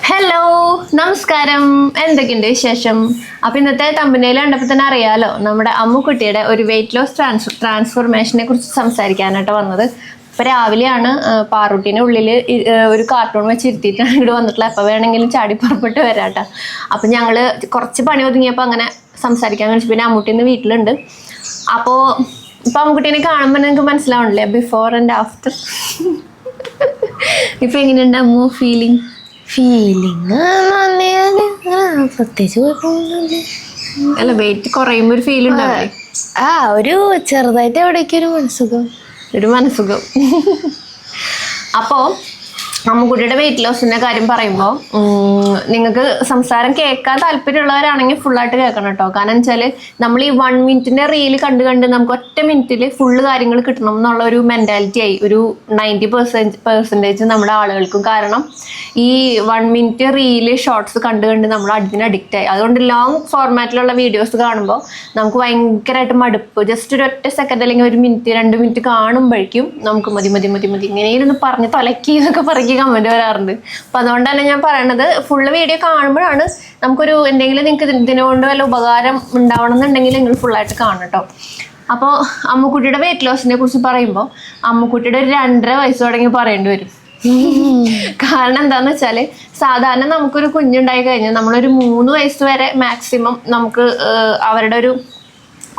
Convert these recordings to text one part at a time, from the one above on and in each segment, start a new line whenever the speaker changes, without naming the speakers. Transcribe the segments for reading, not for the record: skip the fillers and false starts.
Hello, നമസ്കാരം. എന്തൊക്കെയുണ്ട് വിശേഷം? അപ്പം ഇന്നത്തെ തമ്പനയിൽ കണ്ടപ്പോൾ തന്നെ അറിയാലോ, നമ്മുടെ അമ്മുക്കുട്ടിയുടെ ഒരു വെയിറ്റ് ലോസ് ട്രാൻസ്ഫോർമേഷനെ കുറിച്ച് സംസാരിക്കാനായിട്ട് വന്നത്. ഇപ്പം രാവിലെയാണ് പാറുട്ടീൻ്റെ ഉള്ളിൽ ഒരു കാർട്ടൂൺ വെച്ചിരുത്തിയിട്ടാണ് ഇവിടെ വന്നിട്ടുള്ളത്. എപ്പോൾ വേണമെങ്കിലും ചാടി പുറപ്പെട്ട് വരാട്ടോ. അപ്പം ഞങ്ങൾ കുറച്ച് പണി ഒതുങ്ങിയപ്പോൾ അങ്ങനെ സംസാരിക്കാൻ വേണ്ടി പിന്നെ അമ്മൂട്ടിന്ന് വീട്ടിലുണ്ട്. അപ്പോൾ ഇപ്പം അമ്മുക്കുട്ടീനെ കാണുമ്പോൾ നിങ്ങൾക്ക് മനസ്സിലാവണില്ലേ ബിഫോർ ആൻഡ് ആഫ്റ്റർ? ഇപ്പം എങ്ങനെയുണ്ട് അമ്മു ഫീലിംഗ്?
പ്രത്യേകിച്ച് കുഴപ്പമൊന്നുമില്ല.
അല്ല, വെയിറ്റ് കുറയുമ്പോ ഒരു ഫീൽ ഉണ്ടാവില്ലേ?
ഒരു ചെറുതായിട്ട് എവിടേക്ക് ഒരു മനസുഖം.
അപ്പോ അമ്മുക്കുട്ടിയുടെ വെയിറ്റ് ലോസിന്റെ കാര്യം പറയുമ്പോൾ നിങ്ങൾക്ക് സംസാരം കേൾക്കാൻ താല്പര്യമുള്ളവരാണെങ്കിൽ ഫുള്ളായിട്ട് കേൾക്കണം കേട്ടോ. കാരണം വെച്ചാൽ നമ്മൾ ഈ 1 മിനിറ്റിന്റെ റീല് കണ്ട് നമുക്ക് ഒറ്റ മിനിറ്റിൽ ഫുള്ള് കാര്യങ്ങൾ കിട്ടണം എന്നുള്ള ഒരു മെന്റാലിറ്റി ആയി ഒരു 90% നമ്മുടെ ആളുകൾക്കും. കാരണം ഈ 1 മിനിറ്റ് റീല് ഷോർട്സ് കണ്ട് നമ്മൾ അതിന് അഡിക്റ്റ് ആയി. അതുകൊണ്ട് ലോങ് ഫോർമാറ്റിലുള്ള വീഡിയോസ് കാണുമ്പോൾ നമുക്ക് ഭയങ്കരമായിട്ട് മടുപ്പ്. ജസ്റ്റ് ഒരു ഒറ്റ സെക്കൻഡ് അല്ലെങ്കിൽ 1 മിനിറ്റ് 2 മിനിറ്റ് കാണുമ്പോഴേക്കും നമുക്ക് മതി ഇങ്ങനെയൊന്ന് പറഞ്ഞ് തലക്കി എന്നൊക്കെ പറയും കമന്റ് വരാറുണ്ട്. അപ്പൊ അതുകൊണ്ട് തന്നെ ഞാൻ പറയണത്, ഫുള്ള് വീഡിയോ കാണുമ്പോഴാണ് നമുക്കൊരു എന്തെങ്കിലും നിങ്ങൾക്ക് ഇതിനുകൊണ്ട് വല്ല ഉപകാരം ഉണ്ടാവണം എന്നുണ്ടെങ്കിൽ നിങ്ങൾ ഫുള്ളായിട്ട് കാണണം കേട്ടോ. അപ്പോൾ അമ്മുക്കുട്ടിയുടെ വെയിറ്റ് ലോസിനെ കുറിച്ച് പറയുമ്പോൾ അമ്മുക്കുട്ടിയുടെ ഒരു 2.5 വയസ്സ് തുടങ്ങി പറയേണ്ടി വരും. കാരണം എന്താന്ന് വെച്ചാല്, സാധാരണ നമുക്കൊരു കുഞ്ഞുണ്ടായി കഴിഞ്ഞാൽ നമ്മളൊരു 3 വയസ്സ് വരെ മാക്സിമം നമുക്ക് അവരുടെ ഒരു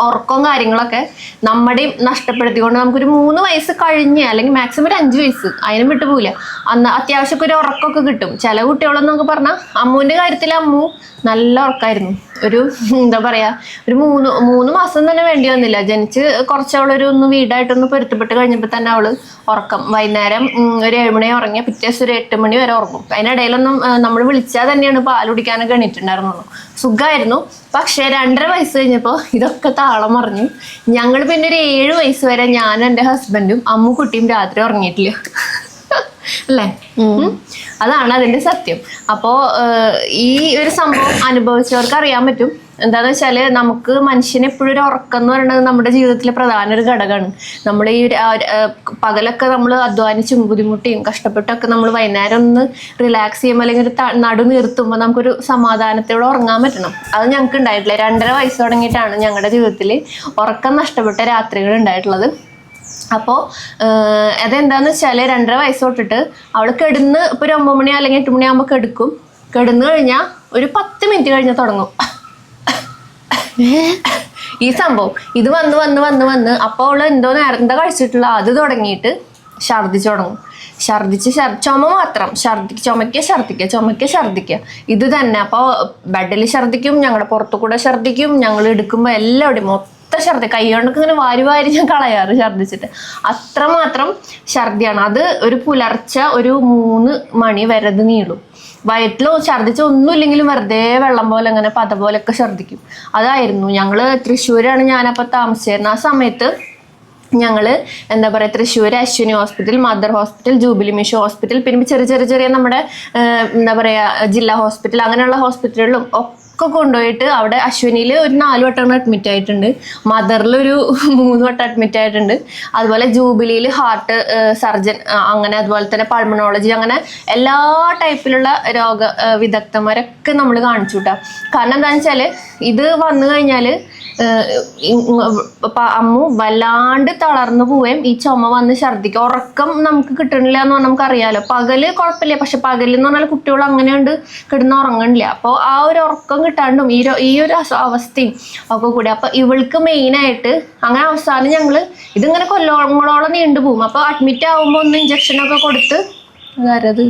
ഉറക്കവും കാര്യങ്ങളൊക്കെ നമ്മുടെയും നഷ്ടപ്പെടുത്തിക്കൊണ്ട് നമുക്കൊരു 3 വയസ്സ് കഴിഞ്ഞ് അല്ലെങ്കിൽ മാക്സിമം ഒരു 5 വയസ്സ് അതിനും വിട്ടു പോവില്ല. അന്ന് അത്യാവശ്യമൊക്കെ ഒരു ഉറക്കമൊക്കെ കിട്ടും. ചില കുട്ടികളെന്നൊക്കെ പറഞ്ഞാൽ അമ്മുവിൻ്റെ കാര്യത്തിൽ അമ്മു നല്ല ഉറക്കമായിരുന്നു. ഒരു എന്താ പറയാ, ഒരു 3 മാസം തന്നെ വേണ്ടി വന്നില്ല. ജനിച്ച് കുറച്ചവളൊരു വീടായിട്ടൊന്ന് പൊരുത്തപ്പെട്ട് കഴിഞ്ഞപ്പോൾ തന്നെ അവള് ഉറക്കം. വൈകുന്നേരം ഒരു 7 മണി ഉറങ്ങിയ പിറ്റേ ദിവസം ഒരു 8 മണി വരെ ഉറങ്ങും. അതിനിടയിലൊന്നും നമ്മൾ വിളിച്ചാൽ തന്നെയാണ് പാൽ കുടിക്കാനൊക്കെ എണീറ്റുണ്ടായിരുന്നുള്ളൂ. സുഖമായിരുന്നു. പക്ഷേ 2.5 വയസ്സ് കഴിഞ്ഞപ്പോൾ ഇതൊക്കെ താളം മറിഞ്ഞു. ഞങ്ങൾ പിന്നെ ഒരു 7 വയസ്സ് വരെ ഞാനും എൻ്റെ ഹസ്ബൻഡും അമ്മുക്കുട്ടിയും രാത്രി ഉറങ്ങിയിട്ടില്ല അല്ലേ? അതാണ് അതിന്റെ സത്യം. അപ്പോ ഈ ഒരു സംഭവം അനുഭവിച്ചവർക്ക് അറിയാൻ പറ്റും. എന്താന്ന് വെച്ചാല്, നമുക്ക് മനുഷ്യന് എപ്പോഴും ഒരു ഉറക്കം എന്ന് പറയുന്നത് നമ്മുടെ ജീവിതത്തിലെ പ്രധാന ഒരു ഘടകമാണ്. നമ്മൾ ഈ പകലൊക്കെ നമ്മൾ അധ്വാനിച്ചും ബുദ്ധിമുട്ടിയും കഷ്ടപ്പെട്ടൊക്കെ നമ്മൾ വൈകുന്നേരം ഒന്ന് റിലാക്സ് ചെയ്യുമ്പോൾ അല്ലെങ്കിൽ ഒരു നടു നിർത്തുമ്പോൾ നമുക്കൊരു സമാധാനത്തോടെ ഉറങ്ങാൻ പറ്റണം. അത് ഞങ്ങൾക്ക് ഉണ്ടായിട്ടില്ല. 2.5 വയസ്സ് തുടങ്ങിയിട്ടാണ് ഞങ്ങളുടെ ജീവിതത്തിൽ ഉറക്കം നഷ്ടപ്പെട്ട രാത്രികൾ ഉണ്ടായിട്ടുള്ളത്. അപ്പോൾ അതെന്താന്ന് വെച്ചാൽ 2.5 വയസ്സ് തൊട്ടിട്ട് അവൾ കിടന്ന് ഇപ്പോൾ ഒരു 9 മണി അല്ലെങ്കിൽ 8 മണിയാകുമ്പോൾ കിടന്നു കഴിഞ്ഞാൽ ഒരു 10 മിനിറ്റ് കഴിഞ്ഞ് തുടങ്ങും ഈ സംഭവം. ഇത് വന്ന് അപ്പോൾ അവൾ എന്താ കഴിച്ചിട്ടുള്ള അത് തുടങ്ങിയിട്ട് ഛർദ്ദിച്ചു തുടങ്ങും. ചുമ മാത്രം ഛർദ്ദിക്കുക ഇത് തന്നെ. അപ്പോൾ ബെഡിൽ ഛർദ്ദിക്കും, ഞങ്ങളുടെ പുറത്തു കൂടെ ഛർദ്ദിക്കും, ഞങ്ങൾ എടുക്കുമ്പോൾ എല്ലാവരുടെയും ഛർദ്ദി കൈ കൊണ്ടൊക്കെ ഇങ്ങനെ വാരി ഞാൻ കളയാറ് ഛർദ്ദിച്ചിട്ട്. അത്രമാത്രം ഛർദ്ദിയാണ്. അത് ഒരു പുലർച്ചെ ഒരു 3 മണി വരെ അത് നീളും. വയറ്റിൽ ഛർദ്ദിച്ച ഒന്നുമില്ലെങ്കിലും വെറുതെ വെള്ളം പോലെ അങ്ങനെ പത പോലെയൊക്കെ ഛർദ്ദിക്കും. അതായിരുന്നു. ഞങ്ങള് തൃശ്ശൂരാണ് ഞാനപ്പോൾ താമസിച്ചിരുന്നത്. ആ സമയത്ത് ഞങ്ങള് എന്താ പറയുക, Thrissur Ashwini hospital, mother hospital, jubilee mission hospital, പിന്നെ ചെറിയ നമ്മുടെ എന്താ പറയുക ജില്ലാ ഹോസ്പിറ്റൽ, അങ്ങനെയുള്ള ഹോസ്പിറ്റലുകളിലും ഒക്കെ കൊണ്ടുപോയിട്ട് അവിടെ അശ്വിനിയിൽ ഒരു 4 വട്ടം അഡ്മിറ്റ് ആയിട്ടുണ്ട്, മദറിൽ ഒരു 3 വട്ടം അഡ്മിറ്റ് ആയിട്ടുണ്ട്. അതുപോലെ ജൂബിലിയിൽ ഹാർട്ട് സർജൻ, അങ്ങനെ അതുപോലെ തന്നെ പൾമണോളജി, അങ്ങനെ എല്ലാ ടൈപ്പിലുള്ള വിദഗ്ധന്മാരൊക്കെ നമ്മൾ കാണിച്ചു കിട്ടാം. കാരണം എന്താണെന്ന് വെച്ചാൽ, ഇത് വന്നു കഴിഞ്ഞാൽ അമ്മു വല്ലാണ്ട് തളർന്നു പോവുകയും ഈ ചുമ വന്ന് ഛർദ്ദിക്കുക. ഉറക്കം നമുക്ക് കിട്ടണില്ല എന്ന് പറഞ്ഞാൽ നമുക്കറിയാലോ. പകല് കുഴപ്പമില്ല, പക്ഷെ പകലെന്ന് പറഞ്ഞാൽ കുട്ടികൾ അങ്ങനെയുണ്ട് കിടന്ന് ഉറങ്ങണില്ല. അപ്പോൾ ആ ഒരു ഉറക്കം കിട്ടാണ്ടും ഈ ഒരു അവസ്ഥയും ഒക്കെ കൂടി. അപ്പൊ ഇവൾക്ക് മെയിനായിട്ട് അങ്ങനെ അവസാനം ഞങ്ങള് ഇതിങ്ങനെ കൊല്ലങ്ങളോളം നീണ്ടുപോകും. അപ്പൊ അഡ്മിറ്റ് ആവുമ്പോൾ ഒന്ന് ഇഞ്ചക്ഷനൊക്കെ കൊടുത്ത് അതായത്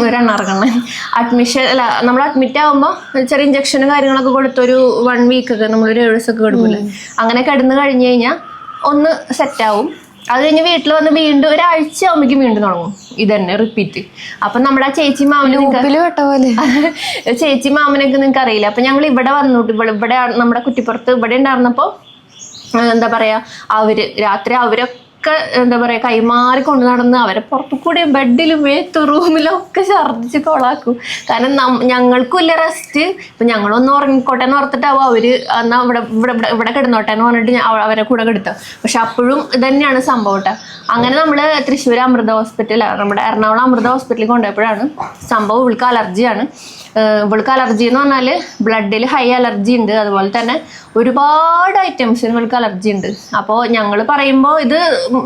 ഒരെണ്ണറങ്ങണം അഡ്മിഷൻ അല്ല, നമ്മൾ അഡ്മിറ്റ് ആകുമ്പോൾ ചെറിയ ഇഞ്ചക്ഷനും കാര്യങ്ങളൊക്കെ കൊടുത്തൊരു 1 വീക്കൊക്കെ നമ്മളൊരു 7 ദിവസമൊക്കെ കൊടുക്കില്ലേ, അങ്ങനെ കിടന്ന് കഴിഞ്ഞ് കഴിഞ്ഞാൽ ഒന്ന് സെറ്റാവും. അത് കഴിഞ്ഞ് വീട്ടിൽ വന്ന് വീണ്ടും ഒരാഴ്ച ആകുമ്പോഴേക്കും വീണ്ടും തുടങ്ങും ഇത് തന്നെ റിപ്പീറ്റ്. അപ്പൊ നമ്മുടെ ചേച്ചി മാമനൊക്കെ നിങ്ങൾക്ക് അറിയില്ല. അപ്പൊ ഞങ്ങൾ ഇവിടെ വന്നിട്ട് ഇവിടെ നമ്മുടെ കുറ്റിപ്പുറത്ത് ഇവിടെ ഉണ്ടായിരുന്നപ്പോ എന്താ പറയാ, രാത്രി അവരൊക്കെ ഒക്കെ എന്താ പറയാ കൈമാറി കൊണ്ട് നടന്ന് അവരെ പുറത്തു കൂടി ബെഡിലും റൂമിലും ഒക്കെ ഛർദ്ദിച്ച് കൊളാക്കും. കാരണം ഞങ്ങൾക്കും ഇല്ല റെസ്റ്റ്. ഇപ്പൊ ഞങ്ങളൊന്ന് ഉറങ്ങിക്കോട്ടെ എന്ന് ഓർത്തിട്ടാവും അവര് എന്നാ ഇവിടെ കിടന്നോട്ടെ എന്ന് പറഞ്ഞിട്ട് അവരെ കൂടെ കിടത്തുക. പക്ഷെ അപ്പോഴും ഇതന്നെയാണ് സംഭവം കേട്ടോ. അങ്ങനെ നമ്മള് തൃശ്ശൂർ അമൃത ഹോസ്പിറ്റലാണ്, നമ്മുടെ എറണാകുളം അമൃത ഹോസ്പിറ്റലിൽ കൊണ്ടുപോയപ്പോഴാണ് സംഭവം ഇവൾക്ക് അലർജിയാണ്. ഇവൾക്ക് അലർജി എന്ന് പറഞ്ഞാൽ ബ്ലഡിൽ ഹൈ അലർജി ഉണ്ട്, അതുപോലെ തന്നെ ഒരുപാട് ഐറ്റംസിന് ഇവൾക്ക് അലർജി ഉണ്ട്. അപ്പോൾ ഞങ്ങൾ പറയുമ്പോൾ ഇത്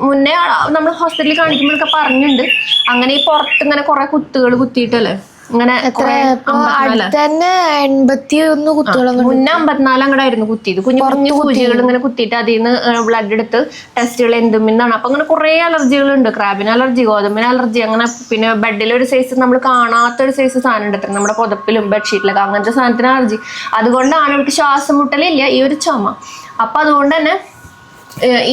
മുന്നേ നമ്മൾ ഹോസ്പിറ്റലിൽ കാണിക്കുമ്പോഴൊക്കെ പറഞ്ഞിട്ടുണ്ട്. അങ്ങനെ ഈ പുറത്ത് ഇങ്ങനെ കുറെ കുത്തുകൾ കുത്തിയിട്ടല്ലേ ഇങ്ങനെ
തന്നെ 81 കുത്തുകളും
മുന്നേ 54 അങ്ങടായിരുന്നു കുത്തിയത്. കുഞ്ഞു കുഞ്ഞു സൂചികൾ ഇങ്ങനെ കുത്തിയിട്ട് അതിൽ നിന്ന് ബ്ലഡ് എടുത്ത് ടെസ്റ്റുകൾ എന്തുമെന്നാണ്. അപ്പൊ അങ്ങനെ കുറെ അലർജികളുണ്ട്. ക്രാബിന് അലർജി, ഗോതമ്പിന് അലർജി, അങ്ങനെ പിന്നെ ബെഡിലൊരു സൈസ് നമ്മൾ കാണാത്തൊരു സൈസ് സാധനം ഉണ്ട് നമ്മുടെ പുതപ്പിലും ബെഡ്ഷീറ്റിലൊക്കെ, അങ്ങനത്തെ സാധനത്തിന് അലർജി. അതുകൊണ്ടാണ് അവർക്ക് ശ്വാസം മുട്ടലില്ല, ഈ ഒരു ചുമ. അപ്പൊ അതുകൊണ്ട് തന്നെ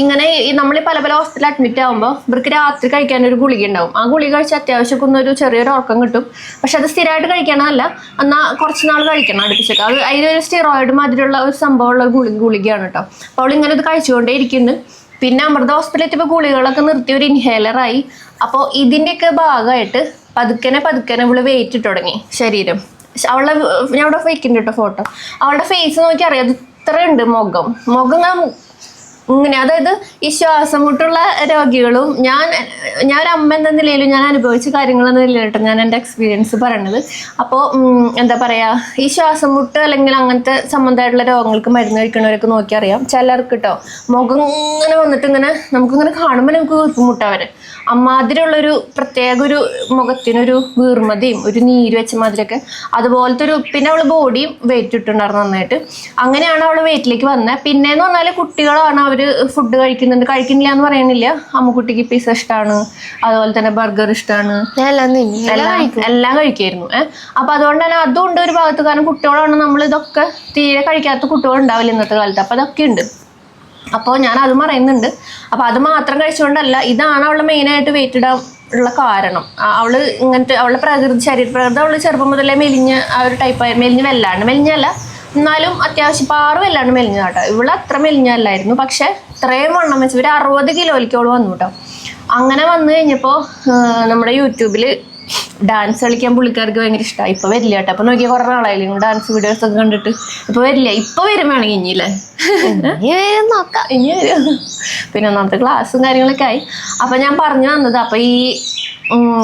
ഇങ്ങനെ നമ്മൾ പല പല ഹോസ്പിറ്റലിൽ അഡ്മിറ്റ് ആകുമ്പോൾ ഇവർക്ക് രാത്രി കഴിക്കാനൊരു ഗുളിക ഉണ്ടാവും. ആ ഗുളിക കഴിച്ച് അത്യാവശ്യം ഒരു ചെറിയൊരു ഉറക്കം കിട്ടും. പക്ഷെ അത് സ്ഥിരമായിട്ട് കഴിക്കണമല്ല, എന്നാൽ കുറച്ച് നാൾ കഴിക്കണം അടുപ്പിച്ചൊക്കെ. അത് അതിലൊരു സ്റ്റിറോയിഡ് മാതിരിയുള്ള ഒരു സംഭവമുള്ള ഗുളികയാണ് കേട്ടോ. അപ്പോൾ അവൾ ഇങ്ങനെ ഇത് കഴിച്ചുകൊണ്ടേ ഇരിക്കുന്നുണ്ട്. പിന്നെ അമൃത ഹോസ്പിറ്റലിൽ ഇപ്പോൾ ഗുളികളൊക്കെ നിർത്തി ഒരു ഇൻഹേലറായി. അപ്പോൾ ഇതിൻ്റെയൊക്കെ ഭാഗമായിട്ട് പതുക്കനെ ഇവള് വെയിറ്റ് ഇട്ട് തുടങ്ങി ശരീരം. ഞാൻ ഇവിടെ വെക്കുന്നുണ്ട് കേട്ടോ ഫോട്ടോ. അവളുടെ ഫേസ് നോക്കി അറിയാം, അത് ഇത്രയുണ്ട് മുഖം ഇങ്ങനെ. അതായത് ഈ ശ്വാസം മുട്ടുള്ള രോഗികളും ഞാൻ ഒരു അമ്മ എന്ന നിലയിലും ഞാൻ അനുഭവിച്ച കാര്യങ്ങളെന്ന നിലയിലിട്ട് ഞാൻ എൻ്റെ എക്സ്പീരിയൻസ് പറയണത്. അപ്പോൾ എന്താ പറയുക, ഈ ശ്വാസം മുട്ട് അല്ലെങ്കിൽ അങ്ങനത്തെ സംബന്ധമായിട്ടുള്ള രോഗങ്ങൾക്ക് മരുന്ന് കഴിക്കണവരൊക്കെ നോക്കി അറിയാം. ചിലർക്ക് കേട്ടോ മുഖം ഇങ്ങനെ വന്നിട്ട് ഇങ്ങനെ നമുക്കിങ്ങനെ കാണുമ്പോൾ നമുക്ക് വീർപ്പുമുട്ടവരെ അമ്മാതിരിയുള്ളൊരു പ്രത്യേക ഒരു മുഖത്തിനൊരു വീർമതിയും ഒരു നീര് വെച്ച മാതിരിയൊക്കെ അതുപോലത്തെ ഒരു. പിന്നെ അവള് ബോഡിയും വെയിറ്റ് ഇട്ടുണ്ടായിരുന്നു നന്നായിട്ട്. അങ്ങനെയാണ് അവള് വെയിറ്റിലേക്ക് വന്നത്. പിന്നെന്ന് പറഞ്ഞാൽ കുട്ടികളാണ് അവര് ഫുഡ് കഴിക്കുന്നില്ല എന്ന് പറയണില്ല. അമ്മുക്കുട്ടിക്ക് പിസ്സ ഇഷ്ടമാണ്, അതുപോലെ തന്നെ ബർഗർ ഇഷ്ടമാണ്, എല്ലാം കഴിക്കായിരുന്നു. അപ്പൊ അതുകൊണ്ട് തന്നെ അതുകൊണ്ട് ഒരു ഭാഗത്ത്, കാരണം കുട്ടികളാണ് നമ്മൾ ഇതൊക്കെ തീരെ കഴിക്കാത്ത കുട്ടികൾ ഉണ്ടാവില്ല ഇന്നത്തെ കാലത്ത്. അപ്പൊ അതൊക്കെ ഉണ്ട്. അപ്പോൾ ഞാൻ അത് പറയുന്നുണ്ട്. അപ്പോൾ അത് മാത്രം കഴിച്ചുകൊണ്ടല്ല, ഇതാണ് അവളുടെ മെയിനായിട്ട് വെയിറ്റ് ഇടാൻ ഉള്ള കാരണം. അവള് ഇങ്ങനത്തെ അവളുടെ ശരീരപ്രകൃതി അവള് ചെറുപ്പം മുതലേ മെലിഞ്ഞ ആ ഒരു ടൈപ്പായി. മെലിഞ്ഞല്ല എന്നാലും അത്യാവശ്യം പാറും വല്ലാണ്ട് മെലിഞ്ഞ കേട്ടോ. ഇവള് അത്ര മെലിഞ്ഞല്ലായിരുന്നു, പക്ഷെ ഇത്രയും വണ്ണം വെച്ച് ഒരു 60 കിലോയിലേക്ക് അവള് വന്നു കേട്ടോ. അങ്ങനെ വന്നു കഴിഞ്ഞപ്പോൾ നമ്മുടെ യൂട്യൂബിൽ ഡാൻസ് കളിക്കാൻ പുള്ളിക്കാർക്ക് ഭയങ്കര ഇഷ്ടമായി. ഇപ്പൊ വരില്ല കേട്ടോ. അപ്പൊ നോക്കിയാൽ കുറെ നാളായില്ലേ ഡാൻസ് വീഡിയോസ് ഒക്കെ കണ്ടിട്ട്. ഇപ്പൊ വരില്ല, ഇപ്പൊ വരും വേണമെങ്കിൽ ഇനിയില്ലേ നോക്കാം, ഇനി വരും. പിന്നെ ഒന്നാമത്തെ ക്ലാസ്സും കാര്യങ്ങളൊക്കെ ആയി. അപ്പൊ ഞാൻ പറഞ്ഞു വന്നത്, അപ്പൊ ഈ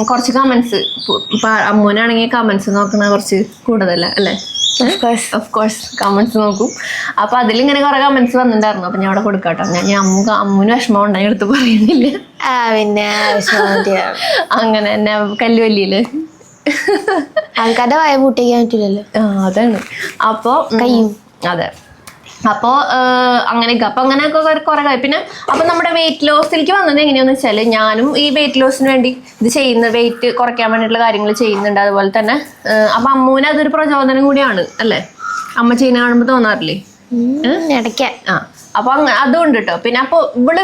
കുറച്ച് കമന്റ്സ് ഇപ്പൊ അമ്മൂനാണെങ്കിൽ കമന്റ്സ് നോക്കണ കുറച്ച് കൂടുതല അല്ലേ? ഓഫ് കോഴ്സ് കമന്റ്സ് നോക്കും. അപ്പൊ അതിലിങ്ങനെ കുറെ കമന്റ്സ് വന്നിട്ടുണ്ടായിരുന്നു. അപ്പൊ ഞാൻ അവിടെ കൊടുക്കാട്ടോ. ഞാൻ അമ്മൂന് വിഷമം ഉണ്ടായി എടുത്ത് പറയുന്നില്ല.
പിന്നെ
അങ്ങനെ തന്നെ കല്ലുവല്ലിയില്
ആൾക്കാരുടെ വായ പൂട്ടിക്കാൻ പറ്റില്ലല്ലോ.
അതാണ്. അപ്പൊ അതെ. അപ്പോൾ അങ്ങനെയൊക്കെ. അപ്പം അങ്ങനെയൊക്കെ കുറെ കാര്യം. പിന്നെ അപ്പം നമ്മുടെ വെയിറ്റ് ലോസിലേക്ക് വന്നത് എങ്ങനെയാണെന്ന് വെച്ചാൽ, ഞാനും ഈ വെയിറ്റ് ലോസിന് വേണ്ടി ഇത് വെയിറ്റ് കുറയ്ക്കാൻ വേണ്ടിയിട്ടുള്ള കാര്യങ്ങൾ ചെയ്യുന്നുണ്ട്. അതുപോലെ തന്നെ അപ്പം അമ്മൂന് അതൊരു പ്രചോദനം കൂടിയാണ് അല്ലേ? അമ്മ ചെയ്യുന്ന കാണുമ്പോൾ തോന്നാറില്ലേ?
ഇടയ്ക്ക്
അപ്പൊ അതുകൊണ്ട് കേട്ടോ. പിന്നെ അപ്പോൾ ഇവള്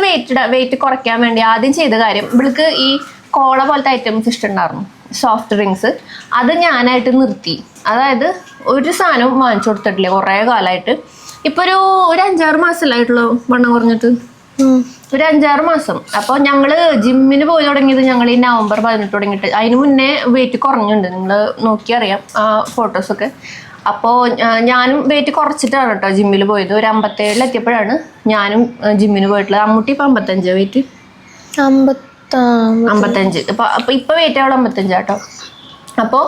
വെയിറ്റ് കുറയ്ക്കാൻ വേണ്ടി ആദ്യം ചെയ്ത കാര്യം, ഇവൾക്ക് ഈ കോള പോലത്തെ ഐറ്റംസ് ഇഷ്ടമുണ്ടായിരുന്നു, സോഫ്റ്റ് ഡ്രിങ്ക്സ്. അത് ഞാനായിട്ട് നിർത്തി. അതായത് ഒരു സാധനവും വാങ്ങിച്ചു കൊടുത്തിട്ടില്ല കുറേ കാലമായിട്ട്. ഇപ്പൊ ഒരു 5-6 മാസമല്ലായിട്ടുള്ളൂ വണ്ണം കുറഞ്ഞിട്ട്, ഒരു 5-6 മാസം. അപ്പോൾ ഞങ്ങള് ജിമ്മിന് പോയി തുടങ്ങിയത് ഞങ്ങൾ ഈ നവംബർ 18 തുടങ്ങിയിട്ട്. അതിന് മുന്നേ വെയിറ്റ് കുറഞ്ഞിട്ടുണ്ട്, നിങ്ങൾ നോക്കിയറിയാം ആ ഫോട്ടോസൊക്കെ. അപ്പോൾ ഞാനും വെയിറ്റ് കുറച്ചിട്ടാണ് കേട്ടോ ജിമ്മിൽ പോയത്. ഒരു 57 എത്തിയപ്പോഴാണ് ഞാനും ജിമ്മിന് പോയിട്ടുള്ളത്. അമ്മൂട്ടി ഇപ്പൊ 55 വെയിറ്റ് 55. ഇപ്പൊ വെയിറ്റ് അവൾ 55 കേട്ടോ. അപ്പോൾ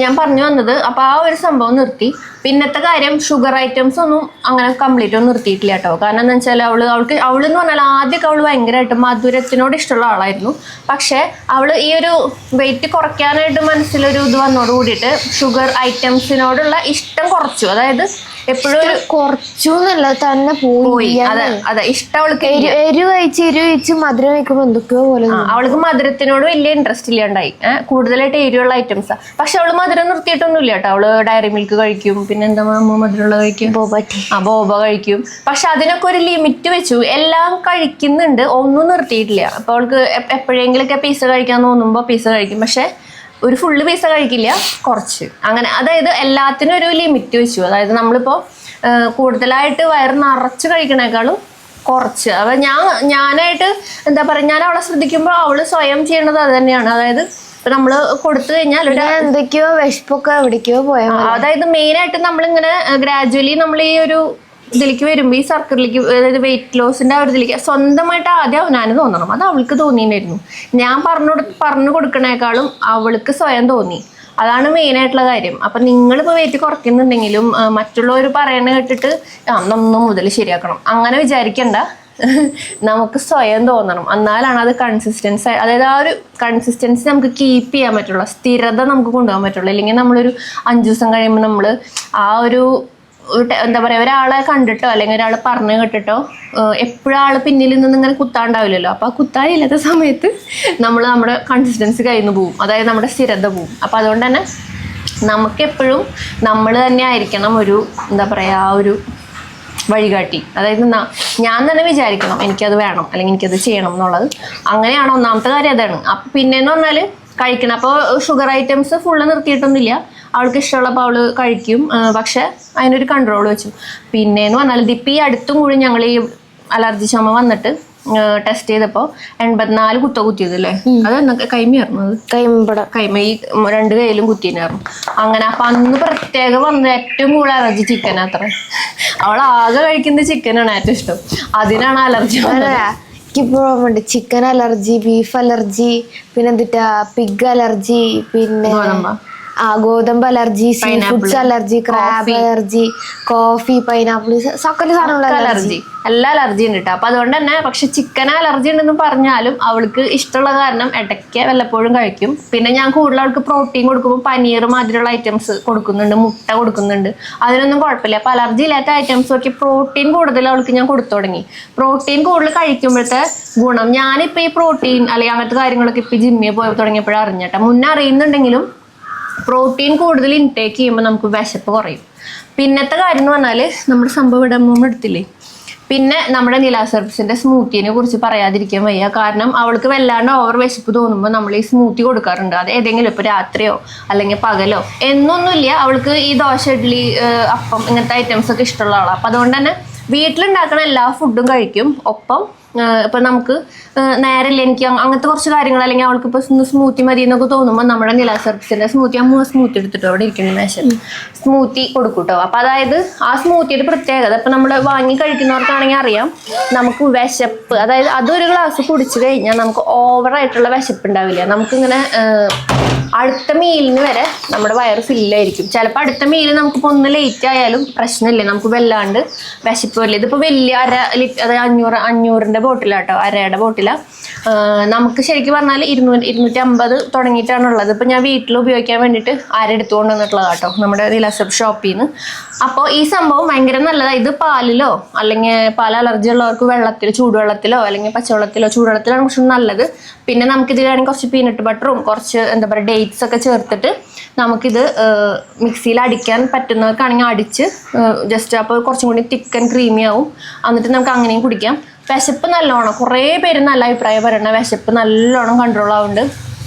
ഞാൻ പറഞ്ഞു വന്നത്, അപ്പോൾ ആ ഒരു സംഭവം നിർത്തി. പിന്നത്തെ കാര്യം, ഷുഗർ ഐറ്റംസ് ഒന്നും അങ്ങനെ കംപ്ലീറ്റ് ഒന്നും നിർത്തിയിട്ടില്ല കേട്ടോ. കാരണം എന്താ വെച്ചാൽ അവളെന്ന് പറഞ്ഞാൽ ആദ്യമൊക്കെ അവൾ ഭയങ്കരമായിട്ട് മധുരത്തിനോട് ഇഷ്ടമുള്ള ആളായിരുന്നു. പക്ഷേ അവൾ ഈ ഒരു വെയിറ്റ് കുറയ്ക്കാനായിട്ട് മനസ്സിലൊരു ഇത് വന്നോട് കൂടിയിട്ട് ഷുഗർ ഐറ്റംസിനോടുള്ള ഇഷ്ടം കുറച്ചു. അതായത് എപ്പോഴും
കുറച്ചു എന്നല്ല, തന്നെ പോയി.
അതെ ഇഷ്ടം അവൾക്ക്.
എരിവ് കഴിച്ച് മധുരം കഴിക്കുമ്പോൾ എന്തൊക്കെയോ പോലെ.
അവൾക്ക് മധുരത്തിനോട് വലിയ ഇൻട്രസ്റ്റ് ഇല്ലാണ്ടായി. കൂടുതലായിട്ട് എരിവുള്ള ഐറ്റംസാ. പക്ഷെ അവള് മധുരം നിർത്തിയിട്ടൊന്നുമില്ല കേട്ടോ. അവള് ഡയറി മിൽക്ക് കഴിക്കും, പിന്നെ എന്താ മധുരമുള്ള കഴിക്കും, ബോബ കഴിക്കും. പക്ഷെ അതിനൊക്കെ ഒരു ലിമിറ്റ് വെച്ചു. എല്ലാം കഴിക്കുന്നുണ്ട്, ഒന്നും നിർത്തിയിട്ടില്ല. അപ്പൊ അവൾക്ക് എപ്പോഴെങ്കിലൊക്കെ പിസ്സ കഴിക്കാൻ തോന്നുമ്പോ പിസ്സ കഴിക്കും. പക്ഷെ ഒരു ഫുള്ള് പിസ്സ കഴിക്കില്ല, കുറച്ച് അങ്ങനെ. അതായത് എല്ലാത്തിനും ഒരു ലിമിറ്റ് വെച്ചു. അതായത് നമ്മളിപ്പോ കൂടുതലായിട്ട് വയറ് നിറച്ച് കഴിക്കണേക്കാളും കുറച്ച്. അപ്പൊ ഞാനായിട്ട് എന്താ പറയാ, ഞാൻ അവളെ ശ്രദ്ധിക്കുമ്പോൾ അവള് സ്വയം ചെയ്യണത് അത് തന്നെയാണ്. അതായത് ഇപ്പൊ നമ്മള് കൊടുത്തു കഴിഞ്ഞാൽ
എന്തൊക്കെയോ വിശപ്പൊക്കെ എവിടേക്കോ പോയാൽ
അതായത് മെയിൻ ആയിട്ട് നമ്മളിങ്ങനെ ഗ്രാജുവലി നമ്മൾ ഈ ഒരു ഇതിലേക്ക് വരുമ്പോൾ ഈ സർക്കിളിലേക്ക്, അതായത് വെയിറ്റ് ലോസിന്റെ ആ ഒരു ഇതിലേക്ക് സ്വന്തമായിട്ട് ആദ്യം അവനാന് തോന്നണം. അത് അവൾക്ക് തോന്നിയിട്ടുണ്ടായിരുന്നു. ഞാൻ പറഞ്ഞു കൊടുക്കണേക്കാളും അവൾക്ക് സ്വയം തോന്നി. അതാണ് മെയിൻ ആയിട്ടുള്ള കാര്യം. അപ്പൊ നിങ്ങളിപ്പോൾ വെയിറ്റ് കുറയ്ക്കുന്നുണ്ടെങ്കിലും മറ്റുള്ളവർ പറയണ കേട്ടിട്ട് ഒന്നും മുതൽ ശരിയാക്കണം അങ്ങനെ വിചാരിക്കണ്ട. നമുക്ക് സ്വയം തോന്നണം, എന്നാലാണ് അത് കൺസിസ്റ്റൻസി, അതായത് ആ ഒരു കൺസിസ്റ്റൻസി നമുക്ക് കീപ്പ് ചെയ്യാൻ പറ്റുള്ളൂ, സ്ഥിരത നമുക്ക് കൊണ്ടുപോകാൻ പറ്റുള്ളൂ. ഇല്ലെങ്കിൽ നമ്മളൊരു 5 ദിവസം കഴിയുമ്പോൾ നമ്മൾ ആ ഒരു എന്താ പറയാ, ഒരാളെ കണ്ടിട്ടോ അല്ലെങ്കിൽ ഒരാൾ പറഞ്ഞു കേട്ടിട്ടോ എപ്പോഴും ആള് പിന്നിൽ നിന്ന് ഇങ്ങനെ കുത്താണ്ടാവില്ലല്ലോ. അപ്പൊ ആ കുത്താനില്ലാത്ത സമയത്ത് നമ്മുടെ കൺസിസ്റ്റൻസി കയ്യിൽ നിന്ന് പോവും, അതായത് നമ്മുടെ സ്ഥിരത പോവും. അപ്പൊ അതുകൊണ്ട് തന്നെ നമുക്കെപ്പോഴും നമ്മൾ തന്നെ ആയിരിക്കണം ഒരു എന്താ പറയാ ആ ഒരു വഴികാട്ടി. അതായത് ഞാൻ തന്നെ വിചാരിക്കണം എനിക്കത് വേണം അല്ലെങ്കിൽ എനിക്കത് ചെയ്യണം എന്നുള്ളത്. അങ്ങനെയാണ് ഒന്നാമത്തെ കാര്യം, അതാണ്. അപ്പൊ പിന്നെന്ന് പറഞ്ഞാൽ കഴിക്കണം. അപ്പോൾ ഷുഗർ ഐറ്റംസ് ഫുള്ള് നിർത്തിയിട്ടൊന്നുമില്ല, അവൾക്ക് ഇഷ്ടമുള്ളപ്പോൾ അവള് കഴിക്കും. പക്ഷെ അതിനൊരു കൺട്രോൾ വെച്ചു. പിന്നെന്ന് പറഞ്ഞാൽ ഇതിപ്പോൾ ഈ അടുത്തും കൂടി ഞങ്ങൾ ഈ അലർജി ചുമ വന്നിട്ട് ടെസ്റ്റ് ചെയ്തപ്പോൾ 84 കുത്ത കുത്തിയതല്ലേ, അത് എന്നൊക്കെ കൈമയായിരുന്നു. അത് കൈമ ഈ 2 കൈയിലും കുത്തിനായിരുന്നു. അങ്ങനെ അപ്പൊ അന്ന് പ്രത്യേകം വന്നത് ഏറ്റവും കൂടുതൽ അലർജി ചിക്കൻ. അത്ര അവൾ ആകെ കഴിക്കുന്നത് ചിക്കനാണ് ഏറ്റവും ഇഷ്ടം, അതിനാണ് അലർജി.
എനിക്കിപ്പോഴുണ്ട് ചിക്കൻ അലർജി, ബീഫ് അലർജി, പിന്നെ എന്തിട്ടാ പിഗ് അലർജി, പിന്നെ ഗോതമ്പ് allergy, sea foods allergy, crab allergy, coffee, pineapple, സകല സാധനമുള്ള അലർജി,
എല്ലാ അലർജി ഉണ്ട് കേട്ടോ. അപ്പൊ അതുകൊണ്ട് തന്നെ പക്ഷെ ചിക്കൻ അലർജി ഉണ്ടെന്ന് പറഞ്ഞാലും അവൾക്ക് ഇഷ്ടമുള്ള കാരണം ഇടയ്ക്ക് വല്ലപ്പോഴും കഴിക്കും. പിന്നെ ഞാൻ കൂടുതൽ അവൾക്ക് പ്രോട്ടീൻ കൊടുക്കുമ്പോൾ പനീർ മാതിരിയുള്ള ഐറ്റംസ് കൊടുക്കുന്നുണ്ട്, മുട്ട കൊടുക്കുന്നുണ്ട്, അതിനൊന്നും കുഴപ്പമില്ല. അപ്പൊ അലർജി ഇല്ലാത്ത ഐറ്റംസ് ഒക്കെ പ്രോട്ടീൻ കൂടുതൽ അവൾക്ക് ഞാൻ കൊടുത്തു തുടങ്ങി. പ്രോട്ടീൻ കൂടുതൽ കഴിക്കുമ്പോഴത്തെ ഗുണം, ഞാനിപ്പോൾ ഈ പ്രോട്ടീൻ അല്ലെങ്കിൽ അങ്ങനത്തെ കാര്യങ്ങളൊക്കെ ഇപ്പൊ ജിമ്മിൽ പോയി തുടങ്ങിയപ്പോഴും അറിഞ്ഞിട്ടാ. മുന്നേ അറിയുന്നുണ്ടെങ്കിലും പ്രോട്ടീൻ കൂടുതൽ ഇൻടേക്ക് ചെയ്യുമ്പോൾ നമുക്ക് വിശപ്പ് കുറയും. പിന്നത്തെ കാര്യം എന്ന് പറഞ്ഞാൽ നമ്മുടെ സംഭവം ഇടമ്മ എടുത്തില്ലേ, പിന്നെ നമ്മുടെ നിലാസർഫിന്റെ സ്മൂത്തിനെ കുറിച്ച് പറയാതിരിക്കാൻ വയ്യ. കാരണം അവൾക്ക് വല്ലാണ്ട് ഓവർ വിശപ്പ് തോന്നുമ്പോൾ നമ്മൾ ഈ സ്മൂത്തി കൊടുക്കാറുണ്ട്. അത് ഏതെങ്കിലും ഇപ്പോൾ രാത്രിയോ അല്ലെങ്കിൽ പകലോ എന്നൊന്നുമില്ല, അവൾക്ക് ഈ ദോശ, ഇഡ്ഡലി, അപ്പം ഇങ്ങനത്തെ ഐറ്റംസ് ഒക്കെ ഇഷ്ടമുള്ള ആളാണ്. അപ്പം അതുകൊണ്ട് തന്നെ വീട്ടിലുണ്ടാക്കുന്ന എല്ലാ ഫുഡും കഴിക്കും. ഒപ്പം ഇപ്പം നമുക്ക് നേരല്ല എനിക്ക് അങ്ങനത്തെ കുറച്ച് കാര്യങ്ങൾ, അല്ലെങ്കിൽ അവൾക്ക് ഇപ്പോൾ സ്മൂത്തി മതി എന്നൊക്കെ തോന്നുമ്പോൾ നമ്മുടെ നിലാസർഫിന്റെ സ്മൂത്തി, സ്മൂത്തി എടുത്തിട്ടോ അവിടെ ഇരിക്കുന്ന മേശം സ്മൂത്തി കൊടുക്കൂട്ടോ. അപ്പം അതായത് ആ സ്മൂത്തിയുടെ പ്രത്യേകത ഇപ്പം നമ്മൾ വാങ്ങി കഴിക്കുന്നവർക്കാണെങ്കിൽ അറിയാം, നമുക്ക് വിശപ്പ്, അതായത് അതൊരു ഗ്ലാസ് കുടിച്ചു കഴിഞ്ഞാൽ നമുക്ക് ഓവറായിട്ടുള്ള വിശപ്പ് ഉണ്ടാവില്ല. നമുക്കിങ്ങനെ അടുത്ത മീലിന് വരെ നമ്മുടെ വയറ് ഫില്ലായിരിക്കും. ചിലപ്പോൾ അടുത്ത മീൽ നമുക്കിപ്പോൾ ഒന്ന് ലേറ്റ് ആയാലും പ്രശ്നമില്ല, നമുക്ക് വല്ലാണ്ട് വിശപ്പ് വരില്ല. ഇതിപ്പോൾ വലിയ അതായത് 500 ബോട്ടിലാട്ടോ, അരയുടെ ബോട്ടിലാണ്. നമുക്ക് ശരിക്കും പറഞ്ഞാൽ 250 തുടങ്ങിയിട്ടാണുള്ളത്. ഇപ്പം ഞാൻ വീട്ടിൽ ഉപയോഗിക്കാൻ വേണ്ടിയിട്ട് എടുത്തുകൊണ്ട് വന്നിട്ടുള്ളതാട്ടോ നമ്മുടെ നിലാസബ് ഷോപ്പിൽ നിന്ന്. അപ്പോൾ ഈ സംഭവം ഭയങ്കര നല്ലതാണ്. ഇത് പാലിലോ അല്ലെങ്കിൽ പാൽ അലർജി ഉള്ളവർക്ക് വെള്ളത്തിൽ, ചൂടുവെള്ളത്തിലോ അല്ലെങ്കിൽ പച്ചവെള്ളത്തിലോ, ചൂടുവെള്ളത്തിലാണ് കുറച്ച് നല്ലത്. പിന്നെ നമുക്കിതിലാണെങ്കിൽ കുറച്ച് പീനട്ട് ബട്ടറും കുറച്ച് എന്താ പറയുക ഡേറ്റ്സ് ഒക്കെ ചേർത്തിട്ട് നമുക്കിത് മിക്സിയിൽ അടിക്കാൻ പറ്റുന്നവർക്കാണെങ്കിൽ അടിച്ച് ജസ്റ്റ് അപ്പോൾ കുറച്ചും കൂടി തിക്കൻ ക്രീമി ആവും. എന്നിട്ട് നമുക്ക് അങ്ങനെയും കുടിക്കാം. വിശപ്പ് നല്ലോണം, കുറേ പേര് നല്ല അഭിപ്രായം പറയണ വിശപ്പ് നല്ലോണം കൺട്രോൾ ആവുന്നുണ്ട്.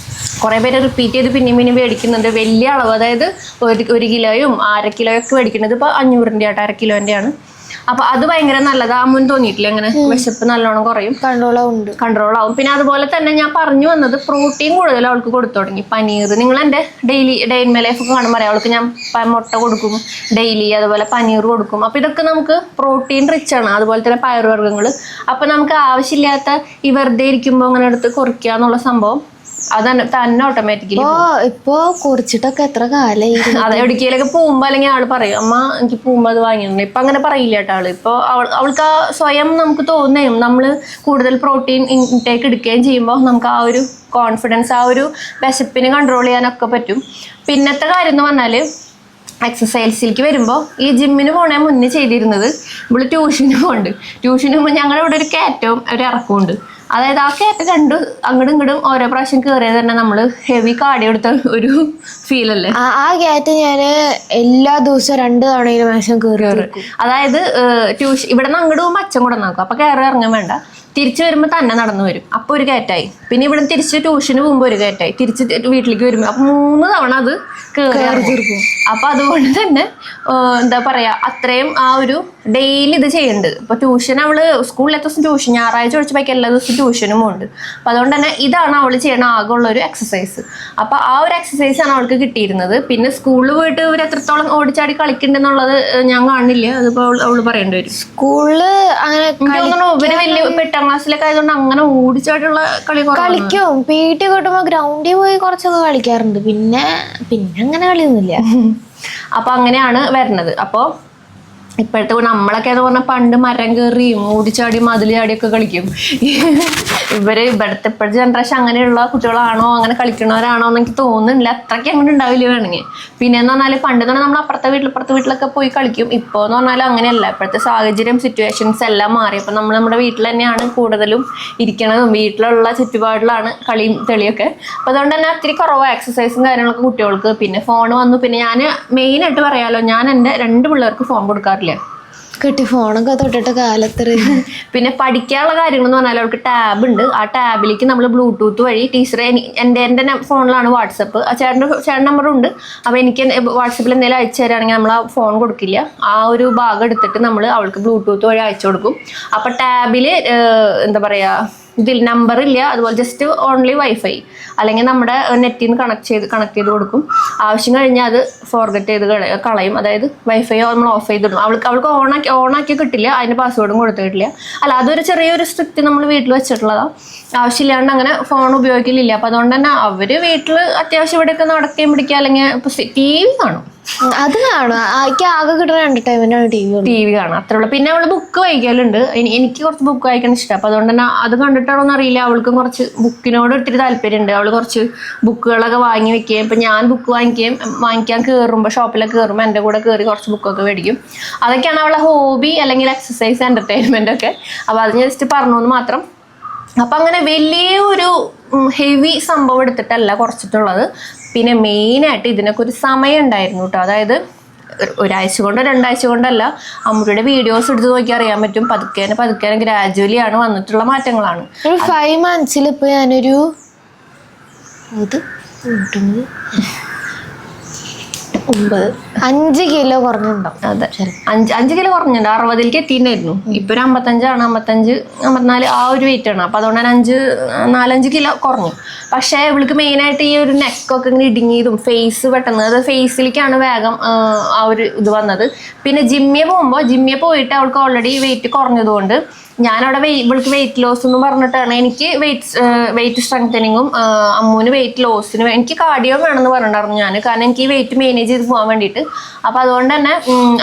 കുറേ പേര് റിപ്പീറ്റ് ചെയ്ത് പിന്നെയും മേടിക്കുന്നുണ്ട്. വലിയ അളവ്, അതായത് 1 കിലോയും 1/2 കിലോയൊക്കെ മേടിക്കുന്നത് ഇപ്പോൾ 500 ആട്ടോ, 1/2 കിലോൻ്റെ. അപ്പൊ അത് ഭയങ്കര നല്ലതാ. മുൻ തോന്നിയിട്ടില്ല അങ്ങനെ വിശപ്പ് നല്ലോണം കുറയും, കൺട്രോൾ ആവും. പിന്നെ അതുപോലെ തന്നെ ഞാൻ പറഞ്ഞു വന്നത് പ്രോട്ടീൻ കൂടുതൽ അവൾക്ക് കൊടുത്തു തുടങ്ങി. പനീർ, നിങ്ങൾ എൻ്റെ ഡേ ഇൻ മൈ ലൈഫ് ഒക്കെ കാണുമ്പോൾ പറയാം, അവൾക്ക് ഞാൻ മുട്ട കൊടുക്കും ഡെയിലി, അതുപോലെ പനീർ കൊടുക്കും. അപ്പൊ ഇതൊക്കെ നമുക്ക് പ്രോട്ടീൻ റിച്ച് ആണ്. അതുപോലെ തന്നെ പയറുവർഗ്ഗങ്ങൾ. അപ്പൊ നമുക്ക് ആവശ്യമില്ലാത്ത ഈ വെറുതെ ഇരിക്കുമ്പോൾ അങ്ങനെ എടുത്ത് കുറയ്ക്കുക എന്നുള്ള സംഭവം അതന്നെ തന്നെ ഓട്ടോമാറ്റിക്കലി
ഇപ്പൊ കുറിച്ചിട്ടൊക്കെ എത്ര കാലായി.
അത് എവിടേക്കൊക്കെ പോകുമ്പോ അല്ലെങ്കിൽ ആള് പറയും, അമ്മ എനിക്ക് പോകുമ്പോ അത് വാങ്ങിയിരുന്നു. ഇപ്പൊ അങ്ങനെ പറയില്ല കേട്ടോ ആള്. ഇപ്പൊ അവൾക്ക് ആ സ്വയം നമുക്ക് തോന്നുകയും നമ്മള് കൂടുതൽ പ്രോട്ടീൻ ഇൻടേക്ക് എടുക്കുകയും ചെയ്യുമ്പോൾ നമുക്ക് ആ ഒരു കോൺഫിഡൻസ്, ആ ഒരു വിശപ്പിന് കൺട്രോൾ ചെയ്യാനൊക്കെ പറ്റും. പിന്നത്തെ കാര്യം എന്ന് പറഞ്ഞാല് എക്സസൈസിലേക്ക് വരുമ്പോൾ ഈ ജിമ്മിന് പോണേ മുന്നേ ചെയ്തിരുന്നത് ഇവള് ട്യൂഷന് പോകുന്നുണ്ട്. ട്യൂഷന് പോകുമ്പോൾ ഞങ്ങളുടെ ഇവിടെ ഒരു കയറ്റവും ഒരു ഇറക്കമുണ്ട്. അതായത് ആ കയറ്റം അങ്ങോട്ടും ഇങ്ങോട്ടും ഓരോ പ്രാവശ്യം കയറിയത് തന്നെ നമ്മള് ഹെവി കാർഡിയോ എടുത്ത ഒരു ഫീൽ അല്ലേ.
ആ കയറ്റം ഞാന് എല്ലാ ദിവസവും 2 തവണ മാസം കയറി.
അതായത് ട്യൂഷൻ ഇവിടെ നിന്ന് അങ്ങോട്ട് പോകുമ്പോൾ അച്ഛൻ കൂടെ നോക്കും. അപ്പൊ കയറി ഇറങ്ങാൻ വേണ്ട, തിരിച്ചു വരുമ്പോൾ തന്നെ നടന്നു വരും, അപ്പോൾ ഒരു കയറ്റായി. പിന്നെ ഇവിടെ തിരിച്ച് ട്യൂഷന് പോകുമ്പോൾ ഒരു കയറ്റായി, തിരിച്ച് വീട്ടിലേക്ക് വരുമ്പോൾ അപ്പം 3 തവണ അത് കയറി തീർക്കും. അപ്പം അതുകൊണ്ട് തന്നെ എന്താ പറയുക, അത്രയും ആ ഒരു ഡെയിലി ഇത് ചെയ്യുന്നുണ്ട്. ഇപ്പോൾ ട്യൂഷൻ അവള് സ്കൂളിലെ ദിവസം ട്യൂഷൻ, ഞായറാഴ്ച ഒഴിച്ച് ബാക്കി എല്ലാ ദിവസവും ട്യൂഷനും ഉണ്ട്. അപ്പം അതുകൊണ്ട് തന്നെ ഇതാണ് അവൾ ചെയ്യണ ആകെയുള്ള ഒരു എക്സസൈസ്. അപ്പം ആ ഒരു എക്സസൈസാണ് അവൾക്ക് കിട്ടിയിരുന്നത്. പിന്നെ സ്കൂളിൽ പോയിട്ട് ഇവർ എത്രത്തോളം ഓടിച്ചാടി കളിക്കുന്നുണ്ടെന്നുള്ളത് ഞാൻ കാണില്ല, അതിപ്പോൾ അവള് പറയേണ്ടി വരും.
സ്കൂളില് അങ്ങനെ
തോന്നുന്നു ഇവര് വലിയ 8ാം ക്ലാസ്സിലൊക്കെ ആയതുകൊണ്ട് അങ്ങനെ ഓടിച്ചായിട്ടുള്ള
കളിക്കും. PT കിട്ടുമ്പോ ഗ്രൗണ്ടിൽ പോയി കുറച്ചൊക്കെ കളിക്കാറുണ്ട്, പിന്നെ അങ്ങനെ കളിയൊന്നുമില്ല.
അപ്പൊ അങ്ങനെയാണ് വരുന്നത്. അപ്പൊ ഇപ്പോഴത്തെ നമ്മളൊക്കെ എന്ന് പറഞ്ഞാൽ പണ്ട് മരം കയറിയും ഓടിച്ചാടി മതിൽ ചാടിയൊക്കെ കളിക്കും. ഇപ്പോഴത്തെ ജനറേഷൻ അങ്ങനെയുള്ള കുട്ടികളാണോ, അങ്ങനെ കളിക്കുന്നവരാണോ എന്ന് എനിക്ക് തോന്നുന്നില്ല. അത്രയ്ക്ക് അങ്ങനെ ഉണ്ടാവില്ല വേണമെങ്കിൽ. പിന്നെ എന്ന് പറഞ്ഞാൽ പണ്ട് തന്നെ നമ്മൾ ഇപ്പുറത്തെ വീട്ടിലൊക്കെ പോയി കളിക്കും. ഇപ്പോൾ എന്ന് പറഞ്ഞാൽ അങ്ങനെയല്ല. ഇപ്പോഴത്തെ സാഹചര്യം, സിറ്റുവേഷൻസ് എല്ലാം മാറി. അപ്പം നമ്മൾ നമ്മുടെ വീട്ടിൽ തന്നെയാണ് കൂടുതലും ഇരിക്കണതും, വീട്ടിലുള്ള ചുറ്റുപാടിലാണ് കളിയും തെളിയൊക്കെ. അപ്പം അതുകൊണ്ട് തന്നെ ഒത്തിരി കുറവാണ് എക്സസൈസും കാര്യങ്ങളൊക്കെ കുട്ടികൾക്ക്. പിന്നെ ഫോൺ വന്നു. പിന്നെ ഞാൻ മെയിനായിട്ട് പറയാലോ, ഞാൻ എൻ്റെ 2 പിള്ളേർക്ക് ഫോൺ കൊടുക്കാറില്ല.
കിട്ടി ഫോണൊക്കെ തൊട്ടിട്ട് കാലത്ത്.
പിന്നെ പഠിക്കാനുള്ള കാര്യങ്ങൾ എന്ന് പറഞ്ഞാൽ അവൾക്ക് ടാബ് ഉണ്ട്. ആ ടാബിലേക്ക് നമ്മൾ ബ്ലൂടൂത്ത് വഴി ടീച്ചർ എൻ്റെ ഫോണിലാണ് വാട്സപ്പ്, ചേട്ടൻ നമ്പറും ഉണ്ട്. അപ്പോൾ എനിക്ക് വാട്സപ്പിൽ എന്തെങ്കിലും അയച്ചു തരാണെങ്കിൽ നമ്മൾ ആ ഫോൺ കൊടുക്കില്ല. ആ ഒരു ഭാഗം എടുത്തിട്ട് നമ്മൾ അവൾക്ക് ബ്ലൂടൂത്ത് വഴി അയച്ചു കൊടുക്കും. അപ്പോൾ ടാബിൽ എന്താ പറയുക, ഇതിൽ നമ്പർ ഇല്ല, അതുപോലെ ജസ്റ്റ് ഓൺലി വൈഫൈ അല്ലെങ്കിൽ നമ്മുടെ നെറ്റിൽ നിന്ന് കണക്ട് ചെയ്ത് കൊടുക്കും. ആവശ്യം കഴിഞ്ഞാൽ അത് ഫോർഗറ്റ് ചെയ്ത് കളയും. അതായത് വൈഫൈ നമ്മൾ ഓഫ് ചെയ്തിടും. അവൾക്ക് ഓണാക്കി കിട്ടില്ല, അതിന് പാസ്വേഡും കൊടുത്തിട്ടില്ല. അല്ല, അതൊരു ചെറിയൊരു സ്ട്രിക്റ്റ് നമ്മൾ വീട്ടിൽ വെച്ചിട്ടുള്ളതാണ്. ആവശ്യമില്ലാണ്ട് അങ്ങനെ ഫോൺ ഉപയോഗിക്കലില്ല. അപ്പം അതുകൊണ്ട് തന്നെ അവർ വീട്ടിൽ അത്യാവശ്യം ഇവിടെയൊക്കെ നടക്കുകയും പിടിക്കുക, അല്ലെങ്കിൽ ഇപ്പോൾ TV കാണും.
അത് കാണും. ആകെ കിട്ടുന്ന എന്റർടൈൻമെന്റ് TV
കാണാം, അത്രേ ഉള്ളൂ. പിന്നെ അവള് ബുക്ക് വായിക്കലുണ്ട്. എനിക്ക് കുറച്ച് ബുക്ക് വായിക്കാൻ ഇഷ്ടം. അപ്പം അതുകൊണ്ട് തന്നെ അത് കണ്ടിട്ടാണോന്ന് അറിയില്ല, അവൾക്ക് കുറച്ച് ബുക്കിനോട് ഒത്തിരി താല്പര്യമുണ്ട്. അവൾ കുറച്ച് ബുക്കുകളൊക്കെ വാങ്ങി വെക്കുകയും, ഇപ്പം ഞാൻ ബുക്ക് വാങ്ങിക്കാൻ കയറുമ്പോൾ, ഷോപ്പിലൊക്കെ കയറുമ്പോൾ എൻ്റെ കൂടെ കയറി കുറച്ച് ബുക്കൊക്കെ മേടിക്കും. അതൊക്കെയാണ് അവളെ ഹോബി അല്ലെങ്കിൽ എക്സസൈസ്, എന്റർടൈൻമെന്റ് ഒക്കെ. അപ്പോൾ അത് ജസ്റ്റ് പറഞ്ഞോന്ന് മാത്രം. അപ്പം അങ്ങനെ വലിയൊരു ഹെവി സംഭവം എടുത്തിട്ടല്ല കുറച്ചിട്ടുള്ളത്. പിന്നെ മെയിനായിട്ട് ഇതിനൊക്കെ ഒരു സമയം ഉണ്ടായിരുന്നു കേട്ടോ. അതായത് ഒരാഴ്ച കൊണ്ടോ 2 ആഴ്ച കൊണ്ടല്ല, അമ്മൂടെ വീഡിയോസ് എടുത്ത് നോക്കി അറിയാൻ പറ്റും. പതുക്കെ ഗ്രാജുവലി ആണ് വന്നിട്ടുള്ള മാറ്റങ്ങളാണ്.
5 months ഇപ്പൊ ഞാനൊരു 5 കിലോ കുറഞ്ഞിട്ടുണ്ടാവും.
അതെ, 5 കിലോ കുറഞ്ഞിട്ടുണ്ട്. 60ലേക്ക് എത്തിയിട്ടുണ്ടായിരുന്നു. ഇപ്പൊ ഒരു 55 54 ആ ഒരു വെയിറ്റ് ആണ്. അപ്പൊ അതുകൊണ്ട് തന്നെ 4-5 കിലോ കുറഞ്ഞു. പക്ഷേ ഇവൾക്ക് മെയിനായിട്ട് ഈ ഒരു നെക്കൊക്കെ ഇങ്ങനെ ഇടുങ്ങിയതും ഫേസ് പെട്ടെന്ന്, അത് ഫേസിലേക്കാണ് വേഗം ആ ഒരു ഇത് വന്നത്. പിന്നെ ജിമ്മിൽ പോയിട്ട് അവൾക്ക് ഓൾറെഡി വെയിറ്റ് കുറഞ്ഞതുകൊണ്ട് ഞാനവിടെ ഇവൾക്ക് വെയിറ്റ് ലോസ് എന്ന് പറഞ്ഞിട്ടാണ്, എനിക്ക് വെയിറ്റ് സ്ട്രെങ്തനിങ്ങും അമ്മൂന് വെയിറ്റ് ലോസിന് എനിക്ക് കാർഡിയോ വേണമെന്ന് പറഞ്ഞിട്ടുണ്ടായിരുന്നു ഞാൻ. കാരണം എനിക്ക് ഈ വെയിറ്റ് മാനേജ് ചെയ്ത് പോകാൻ വേണ്ടിയിട്ട്. അപ്പോൾ അതുകൊണ്ട് തന്നെ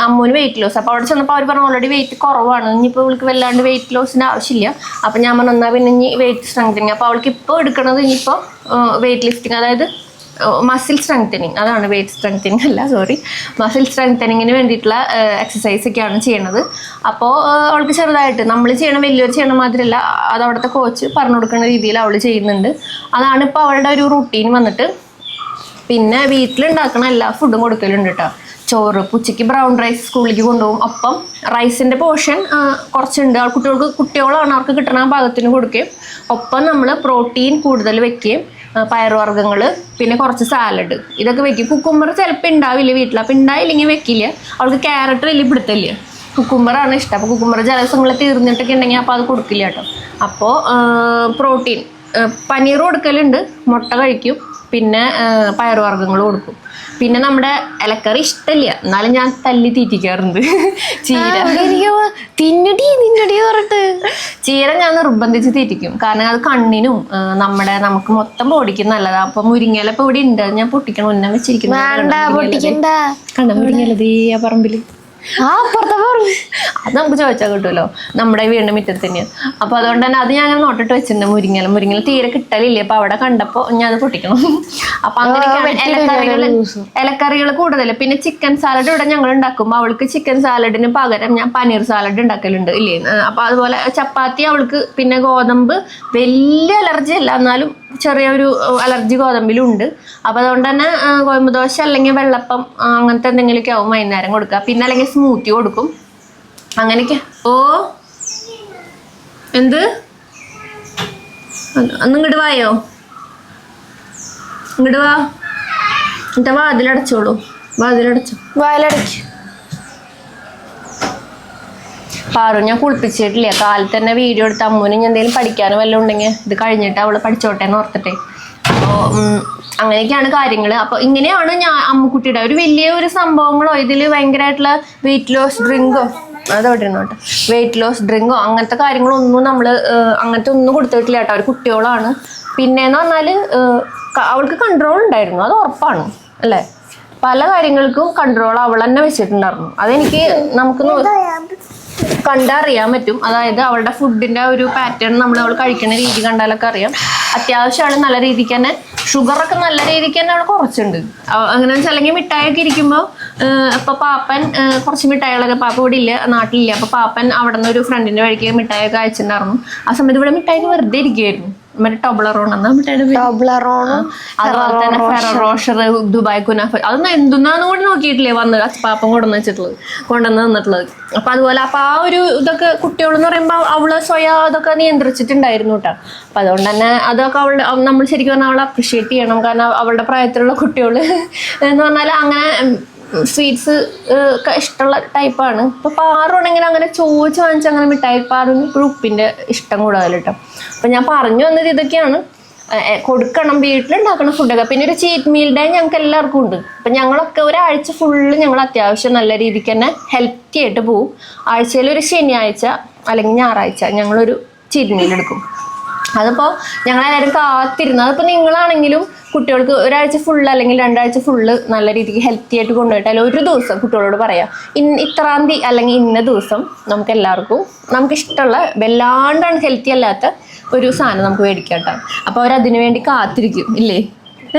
അമ്മൂന് വെയിറ്റ് ലോസ്. അപ്പോൾ അവിടെ ചെന്നപ്പോൾ അവർ പറഞ്ഞു ഓൾറെഡി വെയിറ്റ് കുറവാണ്, ഇനിയിപ്പോൾ ഇവൾക്ക് വല്ലാണ്ട് വെയിറ്റ് ലോസിൻ്റെ ആവശ്യമില്ല. അപ്പോൾ ഞാൻ പറഞ്ഞു എന്നാൽ പിന്നെ ഇനി വെയിറ്റ് സ്ട്രെങ്തനിങ്. അപ്പോൾ അവൾക്ക് ഇപ്പോൾ എടുക്കുന്നത് ഇനിയിപ്പോൾ വെയിറ്റ് ലിഫ്റ്റിംഗ്, അതായത് മസിൽ സ്ട്രെങ്തനിങ്. അതാണ് വെയിറ്റ് സ്ട്രെങ്തനിങ് അല്ല, സോറി, മസിൽ സ്ട്രെങ്തനിങ്ങിന് വേണ്ടിയിട്ടുള്ള എക്സസൈസ് ഒക്കെയാണ് ചെയ്യണത്. അപ്പോൾ അവൾക്ക് ചെറുതായിട്ട് നമ്മൾ വലിയൊരു ചെയ്യണ മാതിരിയല്ല, അത് അവിടുത്തെ കോച്ച് പറഞ്ഞു കൊടുക്കുന്ന രീതിയിൽ അവൾ ചെയ്യുന്നുണ്ട്. അതാണ് ഇപ്പോൾ അവളുടെ ഒരു റുട്ടീൻ വന്നിട്ട്. പിന്നെ വീട്ടിലുണ്ടാക്കണ എല്ലാ ഫുഡും കൊടുക്കലുണ്ട് കേട്ടോ. ചോറ്, ഉച്ചയ്ക്ക് ബ്രൗൺ റൈസ് സ്കൂളിലേക്ക് കൊണ്ടുപോകും. ഒപ്പം റൈസിൻ്റെ പോർഷൻ കുറച്ചുണ്ട്. കുട്ടികളാണ്, അവർക്ക് കിട്ടണ പാകത്തിന് കൊടുക്കുകയും ഒപ്പം നമ്മൾ പ്രോട്ടീൻ കൂടുതൽ വെക്കുകയും പയറുവർഗ്ഗങ്ങൾ, പിന്നെ കുറച്ച് സാലഡ്, ഇതൊക്കെ വെക്കും. കുക്കുംബർ ചിലപ്പോൾ ഉണ്ടാവില്ല വീട്ടിൽ. അപ്പോൾ ഉണ്ടായില്ലെങ്കിൽ വെക്കില്ല. അവൾക്ക് ക്യാരറ്റ് വലിയ പിടുത്തല്ല, കുക്കുംബറാണ് ഇഷ്ടം. അപ്പോൾ കുക്കുംബർ ചില ദിവസങ്ങളിൽ തീർന്നിട്ടൊക്കെ ഉണ്ടെങ്കിൽ അപ്പോൾ അത് കൊടുക്കില്ല കേട്ടോ. അപ്പോൾ പ്രോട്ടീൻ, പനീർ കൊടുക്കലുണ്ട്, മുട്ട കഴിക്കും, പിന്നെ പയറുവർഗ്ഗങ്ങൾ കൊടുക്കും. പിന്നെ നമ്മുടെ ഇലക്കറി ഇഷ്ടമില്ല, എന്നാലും ഞാൻ തല്ലി തീറ്റിക്കാറുണ്ട്. ചീര ഞാൻ നിർബന്ധിച്ച് തീറ്റിക്കും. കാരണം അത് കണ്ണിനും നമുക്ക് മൊത്തം പൊടിക്കും നല്ലതാ. അപ്പൊ മുരിങ്ങയില ഇപ്പൊ ഇവിടെ ഉണ്ട്, ഞാൻ പൊട്ടിക്കണം, ഉന്നം വെച്ചിരിക്കുന്നു. കണ്ട മുരിങ്ങയില ആ പറമ്പില്, അത് നമുക്ക് ചോദിച്ചാൽ കിട്ടുമല്ലോ, നമ്മുടെ വീടിന്റെ മുറ്റത്ത് തന്നെയാണ്. അപ്പൊ അതുകൊണ്ട് തന്നെ അത് ഞാൻ അങ്ങനെ നോട്ടിട്ട് വെച്ചിട്ടുണ്ട്. മുരിങ്ങയില തീരെ കിട്ടലില്ല. അപ്പൊ അവിടെ കണ്ടപ്പോ ഞാൻ അത് പൊട്ടിക്കണം. അപ്പൊ അങ്ങനെയൊക്കെയാണ് ഇലക്കറികൾ കൂടുതൽ. പിന്നെ ചിക്കൻ സാലഡ് ഇവിടെ ഞങ്ങൾ ഉണ്ടാക്കുമ്പോൾ അവൾക്ക് ചിക്കൻ സാലഡിന് പകരം ഞാൻ പനീർ സാലഡ് ഉണ്ടാക്കലുണ്ട് ഇല്ലേ. അപ്പൊ അതുപോലെ ചപ്പാത്തി അവൾക്ക്, പിന്നെ ഗോതമ്പ് വലിയ അലർജി അല്ല, എന്നാലും ചെറിയൊരു അലർജി ഗോതമ്പിലുണ്ട്. അപ്പം അതുകൊണ്ട് തന്നെ ഗോതമ്പ് ദോശ അല്ലെങ്കിൽ വെള്ളപ്പം അങ്ങനത്തെ എന്തെങ്കിലുമൊക്കെ ആവും വൈകുന്നേരം കൊടുക്കുക. പിന്നെ അല്ലെങ്കിൽ സ്മൂത്തി കൊടുക്കും, അങ്ങനെയൊക്കെ. എന്ത് ഇങ്ങോട്ട് വായോ, ഇങ്ങോട്ട് വാ. എന്നിട്ട് വാതിലടച്ചോളൂ, വാതിലടച്ചു. പാറു ഞാൻ കുളിപ്പിച്ചിട്ടില്ല, കാലത്ത് തന്നെ വീഡിയോ എടുത്ത് അമ്മൂന് ഞാൻ എന്തെങ്കിലും പഠിക്കാനും വല്ലതും ഉണ്ടെങ്കിൽ ഇത് കഴിഞ്ഞിട്ട് അവള് പഠിച്ചോട്ടെ എന്ന് ഓർത്തിട്ടെ. അപ്പോൾ അങ്ങനെയൊക്കെയാണ് കാര്യങ്ങൾ. അപ്പോൾ ഇങ്ങനെയാണ് ഞാൻ അമ്മുക്കുട്ടിയുടെ ഒരു വലിയൊരു സംഭവങ്ങളോ ഇതിൽ ഭയങ്കരമായിട്ടുള്ള വെയിറ്റ് ലോസ് ഡ്രിങ്കോ അതോട്ടെ വെയിറ്റ് ലോസ് ഡ്രിങ്കോ അങ്ങനത്തെ കാര്യങ്ങളൊന്നും നമ്മൾ അങ്ങനത്തെ ഒന്നും കൊടുത്തിട്ടില്ല കേട്ടോ. ഒരു കുട്ടിയോളാണ്. പിന്നെന്ന് പറഞ്ഞാൽ അവൾക്ക് കൺട്രോൾ ഉണ്ടായിരുന്നു, അത് ഉറപ്പാണ് അല്ലേ. പല കാര്യങ്ങൾക്കും കൺട്രോൾ അവൾ തന്നെ വെച്ചിട്ടുണ്ടായിരുന്നു. അതെനിക്ക് നമുക്ക് കണ്ടറിയാൻ പറ്റും. അതായത് അവളുടെ ഫുഡിന്റെ ഒരു പാറ്റേൺ അവൾ കഴിക്കുന്ന രീതി കണ്ടാലൊക്കെ അറിയാം. അത്യാവശ്യമാണ് നല്ല രീതിക്ക് തന്നെ. ഷുഗറൊക്കെ നല്ല രീതിക്ക് തന്നെ അവൾ കുറച്ചുണ്ട്. അങ്ങനെ വെച്ചാൽ അല്ലെങ്കിൽ മിഠായിയൊക്കെ ഇരിക്കുമ്പോൾ ഇപ്പൊ പാപ്പൻ കുറച്ച് മിഠായികളൊക്കെ, പാപ്പ ഇവിടെ ഇല്ല, നാട്ടിലില്ല. അപ്പൊ പാപ്പൻ അവിടെ നിന്ന് ഒരു ഫ്രണ്ടിന്റെ വഴിക്ക് മിഠായിയൊക്കെ അയച്ചിട്ടുണ്ടായിരുന്നു. ആ സമയത്ത് ഇവിടെ മിഠായിക്ക് വെറുതെ ഇരിക്കുകയായിരുന്നു. മറ്റേ ടോബ്ലറോൺ എന്നാ മിഠായിയുടെ അതുപോലെ തന്നെ ഫെറോ റോഷർ, ദുബായ് കുനാഫ, അതൊന്നും എന്തുന്നാന്ന് കൂടി നോക്കിയിട്ടില്ലേ വന്ന് പാപ്പം കൊണ്ടുവന്ന് തന്നിട്ടുള്ളത്. അപ്പൊ അതുപോലെ അപ്പൊ ആ ഒരു ഇതൊക്കെ കുട്ടികളെന്ന് പറയുമ്പോൾ അവള് സ്വയം അതൊക്കെ നിയന്ത്രിച്ചിട്ടുണ്ടായിരുന്നു കേട്ടോ. അപ്പൊ അതുകൊണ്ട് തന്നെ അതൊക്കെ അവളുടെ നമ്മൾ ശരിക്കും പറഞ്ഞാൽ അവളെ അപ്രിഷിയേറ്റ് ചെയ്യണം. കാരണം അവളുടെ പ്രായത്തിലുള്ള കുട്ടികള് എന്ന് പറഞ്ഞാൽ അങ്ങനെ സ്വീറ്റ്സ് ഒക്കെ ഇഷ്ടമുള്ള ടൈപ്പാണ്. ഇപ്പൊ പാറുവാണെങ്കിൽ അങ്ങനെ ചോദിച്ച് വാങ്ങിച്ച് അങ്ങനെ മിഠായി, പാറിന് ഇപ്പോഴും ഉപ്പിന്റെ ഇഷ്ടം കൂടുതൽ കേട്ടോ. അപ്പൊ ഞാൻ പറഞ്ഞു വന്നത് ഇതൊക്കെയാണ്. കൊടുക്കണം, വീട്ടിലുണ്ടാക്കണം ഫുഡൊക്കെ. പിന്നെ ഒരു ചീറ്റ് മീൽ ഡേ ഞങ്ങൾക്ക് എല്ലാവർക്കും ഉണ്ട്. അപ്പൊ ഞങ്ങളൊക്കെ ഒരാഴ്ച ഫുള്ള് ഞങ്ങൾ അത്യാവശ്യം നല്ല രീതിക്ക് തന്നെ ഹെൽത്തി ആയിട്ട് പോവും. ആഴ്ചയിൽ ഒരു ശനിയാഴ്ച അല്ലെങ്കിൽ ഞായറാഴ്ച ഞങ്ങളൊരു ചീറ്റ് മീൽ എടുക്കും. അതിപ്പോൾ ഞങ്ങളെല്ലാവരും കാത്തിരുന്നു. അതിപ്പോൾ നിങ്ങളാണെങ്കിലും കുട്ടികൾക്ക് ഒരാഴ്ച ഫുള്ള് അല്ലെങ്കിൽ 2 ആഴ്ച ഫുള്ള് നല്ല രീതിക്ക് ഹെൽത്തി ആയിട്ട് കൊണ്ടുപോയിട്ട് അല്ലെങ്കിൽ ഒരു ദിവസം കുട്ടികളോട് പറയാം ഇത്രാം തീയതി അല്ലെങ്കിൽ ഇന്ന ദിവസം നമുക്ക് എല്ലാവർക്കും നമുക്ക് ഇഷ്ടമുള്ള വല്ലാണ്ടാണ് ഹെൽത്തി അല്ലാത്ത ഒരു സാധനം നമുക്ക് മേടിക്കാം കേട്ടോ. അപ്പോൾ അവരതിനു വേണ്ടി കാത്തിരിക്കും ഇല്ലേ?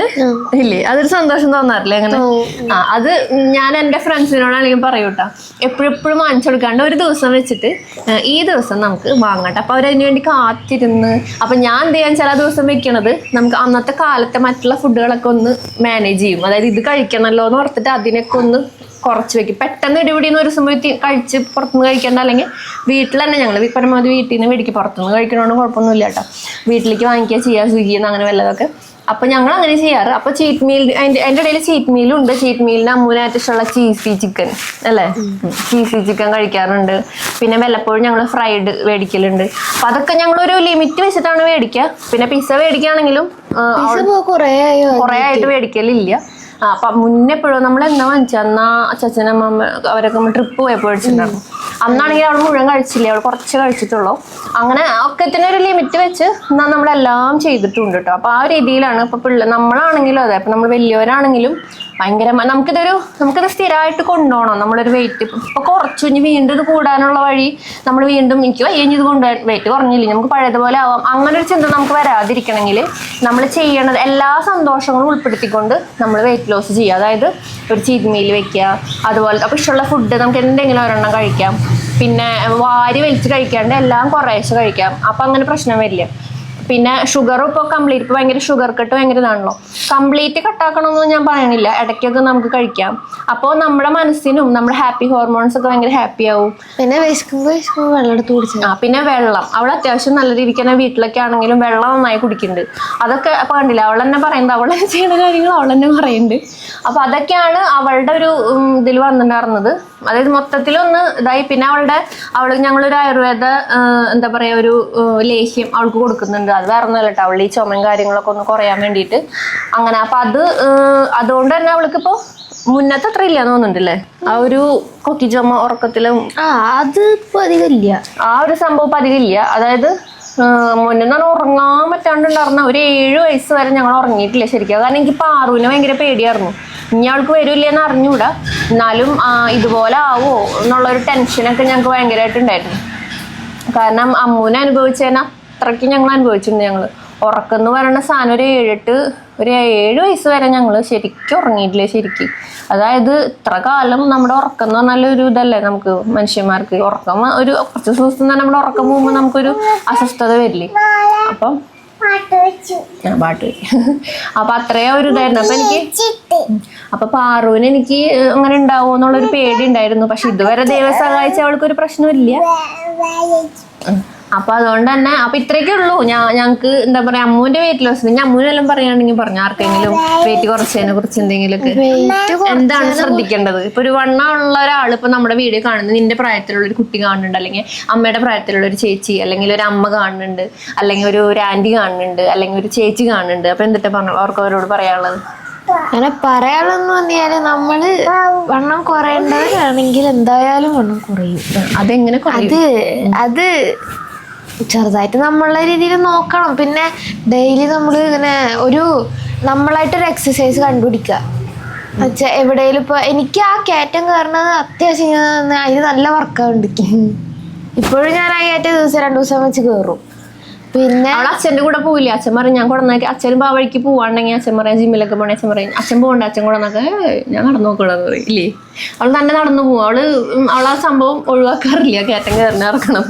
ഇല്ലേ? അതൊരു സന്തോഷം തോന്നാറില്ലേ അങ്ങനെ? അത് ഞാൻ എൻ്റെ ഫ്രണ്ട്സിനോടാണെങ്കിൽ പറയൂട്ടാ, എപ്പോഴും വാങ്ങിച്ചു കൊടുക്കാണ്ട് ഒരു ദിവസം വെച്ചിട്ട് ഈ ദിവസം നമുക്ക് വാങ്ങട്ടെ. അപ്പൊ അവരതിനു വേണ്ടി കാത്തിരുന്ന്. അപ്പൊ ഞാൻ എന്ത് ചെയ്യാൻ ചില ദിവസം വെക്കണത് നമുക്ക് അന്നത്തെ കാലത്തെ മറ്റുള്ള ഫുഡുകളൊക്കെ ഒന്ന് മാനേജ് ചെയ്യും. അതായത് ഇത് കഴിക്കണമല്ലോ എന്ന് ഓർത്തിട്ട് അതിനൊക്കെ ഒന്ന് കുറച്ച് വെക്കും. പെട്ടെന്ന് ഇടിപിടിന്ന് ഒരു സമയം കഴിച്ച് പുറത്തുനിന്ന് കഴിക്കേണ്ട, അല്ലെങ്കിൽ വീട്ടിൽ തന്നെ ഞങ്ങൾ പരമാവധി വീട്ടിൽ നിന്ന് മേടിക്കും. പുറത്തുനിന്ന് കഴിക്കണോണ്ട് കുഴപ്പമൊന്നുമില്ല കേട്ടോ. വീട്ടിലേക്ക് വാങ്ങിക്കുക ചെയ്യുക, സ്വിഗ്ഗിന്ന് അങ്ങനെ വല്ലതൊക്കെ. അപ്പൊ ഞങ്ങൾ അങ്ങനെ ചെയ്യാറ്. അപ്പൊ ചീറ്റ് മീൽ അതിന്റെ ഇടയിൽ ചീറ്റ് മീലും ഉണ്ട്. ചീറ്റ് മീലിന് അമ്മൂനായിട്ട് ഇഷ്ടമുള്ള ചീസി ചിക്കൻ അല്ലേ, ചീസി ചിക്കൻ കഴിക്കാറുണ്ട്. പിന്നെ വല്ലപ്പോഴും ഞങ്ങൾ ഫ്രൈഡ് മേടിക്കലുണ്ട്. അപ്പൊ അതൊക്കെ ഞങ്ങളൊരു ലിമിറ്റ് വെച്ചിട്ടാണ് മേടിക്കുക. പിന്നെ പിസ്സ മേടിക്കുകയാണെങ്കിലും കുറേ ആയിട്ട് മേടിക്കലില്ല. അപ്പൊ മുന്നെപ്പോഴും നമ്മൾ എന്നാ വാങ്ങിച്ചാൽ എന്നാ അച്ഛനമ്മ അവരൊക്കെ ട്രിപ്പ് പോയപ്പോൾ മേടിച്ചിട്ടുണ്ടായിരുന്നു. അന്നാണെങ്കിൽ അവൾ മുഴുവൻ കഴിച്ചില്ല, അവൾ കുറച്ച് കഴിച്ചിട്ടുള്ളൂ. അങ്ങനെ ഒക്കത്തിനൊരു ലിമിറ്റ് വെച്ച് എന്നാൽ നമ്മളെല്ലാം ചെയ്തിട്ടുണ്ട് കേട്ടോ. അപ്പൊ ആ രീതിയിലാണ് ഇപ്പൊ നമ്മളാണെങ്കിലും അതെ, അപ്പൊ നമ്മൾ വലിയവരാണെങ്കിലും ഭയങ്കരമായി നമുക്കിത് സ്ഥിരമായിട്ട് കൊണ്ടുപോകണം. നമ്മളൊരു വെയിറ്റ് ഇപ്പൊ കുറച്ചു ഇനി വീണ്ടും ഇത് കൂടാനുള്ള വഴി നമ്മൾ വീണ്ടും എനിക്ക് ഇത് കൊണ്ടുപോകാൻ വെയിറ്റ് കുറഞ്ഞില്ല നമുക്ക് പഴയതുപോലെ ആവാം, അങ്ങനെ ഒരു ചിന്ത നമുക്ക് വരാതിരിക്കണമെങ്കിൽ നമ്മൾ ചെയ്യണത് എല്ലാ സന്തോഷങ്ങളും ഉൾപ്പെടുത്തിക്കൊണ്ട് നമ്മൾ വെയിറ്റ് ലോസ് ചെയ്യുക. അതായത് ഒരു ചീറ്റ് മീൽ വെക്കുക, അതുപോലെ അപ്പോൾ ഇഷ്ടമുള്ള ഫുഡ് നമുക്ക് എന്തെങ്കിലും ഒരെണ്ണം കഴിക്കാം. പിന്നെ വാരി വലിച്ച് കഴിക്കാണ്ട് എല്ലാം കുറേശ്ശെ കഴിക്കാം. അപ്പം അങ്ങനെ പ്രശ്നം വരില്ല. പിന്നെ ഷുഗറും ഇപ്പോൾ കംപ്ലീറ്റ് ഇപ്പോൾ ഭയങ്കര ഷുഗർ കട്ട് ഭയങ്കര ഇതാണല്ലോ. കംപ്ലീറ്റ് കട്ടാക്കണമെന്നൊന്നും ഞാൻ പറയണില്ല, ഇടയ്ക്കൊക്കെ നമുക്ക് കഴിക്കാം. അപ്പോൾ നമ്മുടെ മനസ്സിനും നമ്മുടെ ഹാപ്പി ഹോർമോൺസ് ഒക്കെ ഭയങ്കര ഹാപ്പി ആവും.
പിന്നെ വെള്ളം എടുത്ത് കുടിച്ചു.
പിന്നെ വെള്ളം അവൾ അത്യാവശ്യം നല്ല രീതിക്ക് തന്നെ വീട്ടിലൊക്കെ ആണെങ്കിലും വെള്ളം നന്നായി കുടിക്കുന്നുണ്ട്. അതൊക്കെ അപ്പോൾ കണ്ടില്ല, അവൾ തന്നെ പറയുന്നത്, അവൾ ചെയ്യുന്ന കാര്യങ്ങൾ അവൾ തന്നെ പറയുന്നുണ്ട്. അപ്പോൾ അതൊക്കെയാണ് അവളുടെ ഒരു ഇതിൽ വന്നിട്ടുണ്ടായിരുന്നത്. അതായത് മൊത്തത്തിലൊന്ന് ഇതായി. പിന്നെ അവൾ ഞങ്ങളൊരു ആയുർവേദ എന്താ പറയുക ഒരു ലേഹ്യം അവൾക്ക് കൊടുക്കുന്നുണ്ട്. അത് വേറെ ഒന്നുമല്ല കേട്ടോ, അവൾ ഈ ചുമയും കാര്യങ്ങളൊക്കെ ഒന്ന് കുറയാൻ വേണ്ടിയിട്ട് അങ്ങനെ. അപ്പം അതുകൊണ്ട് തന്നെ അവൾക്കിപ്പോൾ മുന്നത്തെ അത്ര ഇല്ലാന്ന് തോന്നുന്നുണ്ടല്ലേ, ആ ഒരു കൊക്കി ചുമ ഉറക്കത്തിലും
അത് ഇപ്പം അധികമില്ല, ആ
ഒരു സംഭവം ഇപ്പം അധികമില്ല. അതായത് മുന്നേ പറഞ്ഞാൽ ഉറങ്ങാൻ പറ്റാണ്ടുണ്ടായിരുന്ന ഒരു 7 വയസ്സ് വരെ ഞങ്ങൾ ഉറങ്ങിയിട്ടില്ല ശരിക്കും. കാരണം എനിക്ക് പാറുവിനെ ഭയങ്കര പേടിയായിരുന്നു, ഇനി അവൾക്ക് വരില്ലെന്ന് അറിഞ്ഞൂടാ. എന്നാലും ഇതുപോലെ ആവോ എന്നുള്ളൊരു ടെൻഷനൊക്കെ ഞങ്ങൾക്ക് ഭയങ്കരമായിട്ടുണ്ടായിരുന്നു. കാരണം അമ്മൂനെ അനുഭവിച്ചതിന് അത്രയ്ക്ക് ഞങ്ങൾ അനുഭവിച്ചിട്ടുണ്ട്. ഞങ്ങൾ ഉറക്കം എന്ന് പറയുന്ന സാധനം ഒരു 7 വയസ്സ് വരെ ഞങ്ങൾ ശരിക്കും ഉറങ്ങിയിട്ടില്ല ശരിക്കും. അതായത് ഇത്ര കാലം നമ്മുടെ ഉറക്കം എന്ന് പറഞ്ഞാൽ ഒരു ഇതല്ലേ നമുക്ക് മനുഷ്യന്മാർക്ക്. ഉറക്കം ഒരു കുറച്ച് ദിവസം തന്നെ നമ്മുടെ ഉറക്കം പോകുമ്പോൾ നമുക്കൊരു അസ്വസ്ഥത വരില്ലേ. അപ്പം പാട്ട് അപ്പൊ അത്രയും ഒരു ഇതായിരുന്നു. അപ്പൊ പാറുവിന് എനിക്ക് അങ്ങനെ ഉണ്ടാവുമോ എന്നുള്ളൊരു പേടി ഉണ്ടായിരുന്നു. പക്ഷെ ഇതുവരെ ദൈവം സഹായിച്ച അവൾക്കൊരു പ്രശ്നമില്ല. അപ്പൊ അതുകൊണ്ട് തന്നെ അപ്പൊ ഇത്രയൊക്കെ ഉള്ളൂ. ഞങ്ങക്ക് എന്താ പറയാ അമ്മുവിന്റെ വെയിറ്റ് ലോസ്. പിന്നെ അമ്മുവിനെല്ലാം പറയുകയാണെങ്കിൽ പറഞ്ഞു ആർക്കെങ്കിലും വെയിറ്റ് കുറച്ചതിനെ കുറിച്ച് എന്തെങ്കിലുമൊക്കെ എന്താണ് ശ്രദ്ധിക്കേണ്ടത്? ഇപ്പൊ ഒരു വണ്ണമുള്ള ഒരാൾ ഇപ്പൊ നമ്മുടെ വീഡിയോ കാണുന്നത് നിന്റെ പ്രായത്തിലുള്ള ഒരു കുട്ടി കാണുന്നുണ്ട്, അല്ലെങ്കിൽ അമ്മയുടെ പ്രായത്തിലുള്ള ഒരു ചേച്ചി, അല്ലെങ്കിൽ ഒരു അമ്മ കാണുന്നുണ്ട്, അല്ലെങ്കിൽ ഒരു ആന്റി കാണുന്നുണ്ട്, അല്ലെങ്കിൽ ഒരു ചേച്ചി കാണുന്നുണ്ട്. അപ്പൊ എന്നിട്ട് പറഞ്ഞു അവരോട് പറയാനുള്ളത്?
അങ്ങനെ പറയാനുള്ളതെന്ന് പറഞ്ഞാല് നമ്മള് വണ്ണം കുറയേണ്ടവരാണെങ്കിൽ എന്തായാലും വണ്ണം കുറയും.
അതെങ്ങനെ
അത് ചെറുതായിട്ട് നമ്മളുടെ രീതിയിൽ നോക്കണം. പിന്നെ ഡെയിലി നമ്മൾ ഇങ്ങനെ നമ്മളായിട്ടൊരു എക്സസൈസ് കണ്ടുപിടിക്കുക. എന്നുവെച്ചാൽ എവിടെയെങ്കിലും ഇപ്പോൾ എനിക്ക് ആ കയറ്റം കയറുന്നത് അത്യാവശ്യം അതിന് നല്ല വർക്കൗണ്ട്. ഇപ്പോഴും ഞാൻ ആ കയറ്റം ദിവസം 2 ദിവസം വെച്ച് കയറും. പിന്നെ
അവൾ അച്ഛൻ്റെ കൂടെ പോവില്ല. അച്ഛൻ പറയും ഞാൻ കൊണ്ടുവന്നാക്കി. അച്ഛനും ആ വഴിക്ക് പോവാണെങ്കിൽ അച്ഛൻ പറയാം ജിമ്മിലൊക്കെ പോകണേ. അച്ഛൻ പറയും അച്ഛൻ പോകണ്ട, അച്ഛൻ കൊണ്ടുവന്നൊക്കെ ഞാൻ നടന്നു നോക്കൂടാന്ന് പറയും. ഇല്ലേ, അവൾ തന്നെ നടന്നു പോകും. അവൾ ആ സംഭവം ഒഴിവാക്കാറില്ല, കയറ്റം കയറിന് ഇറക്കണം.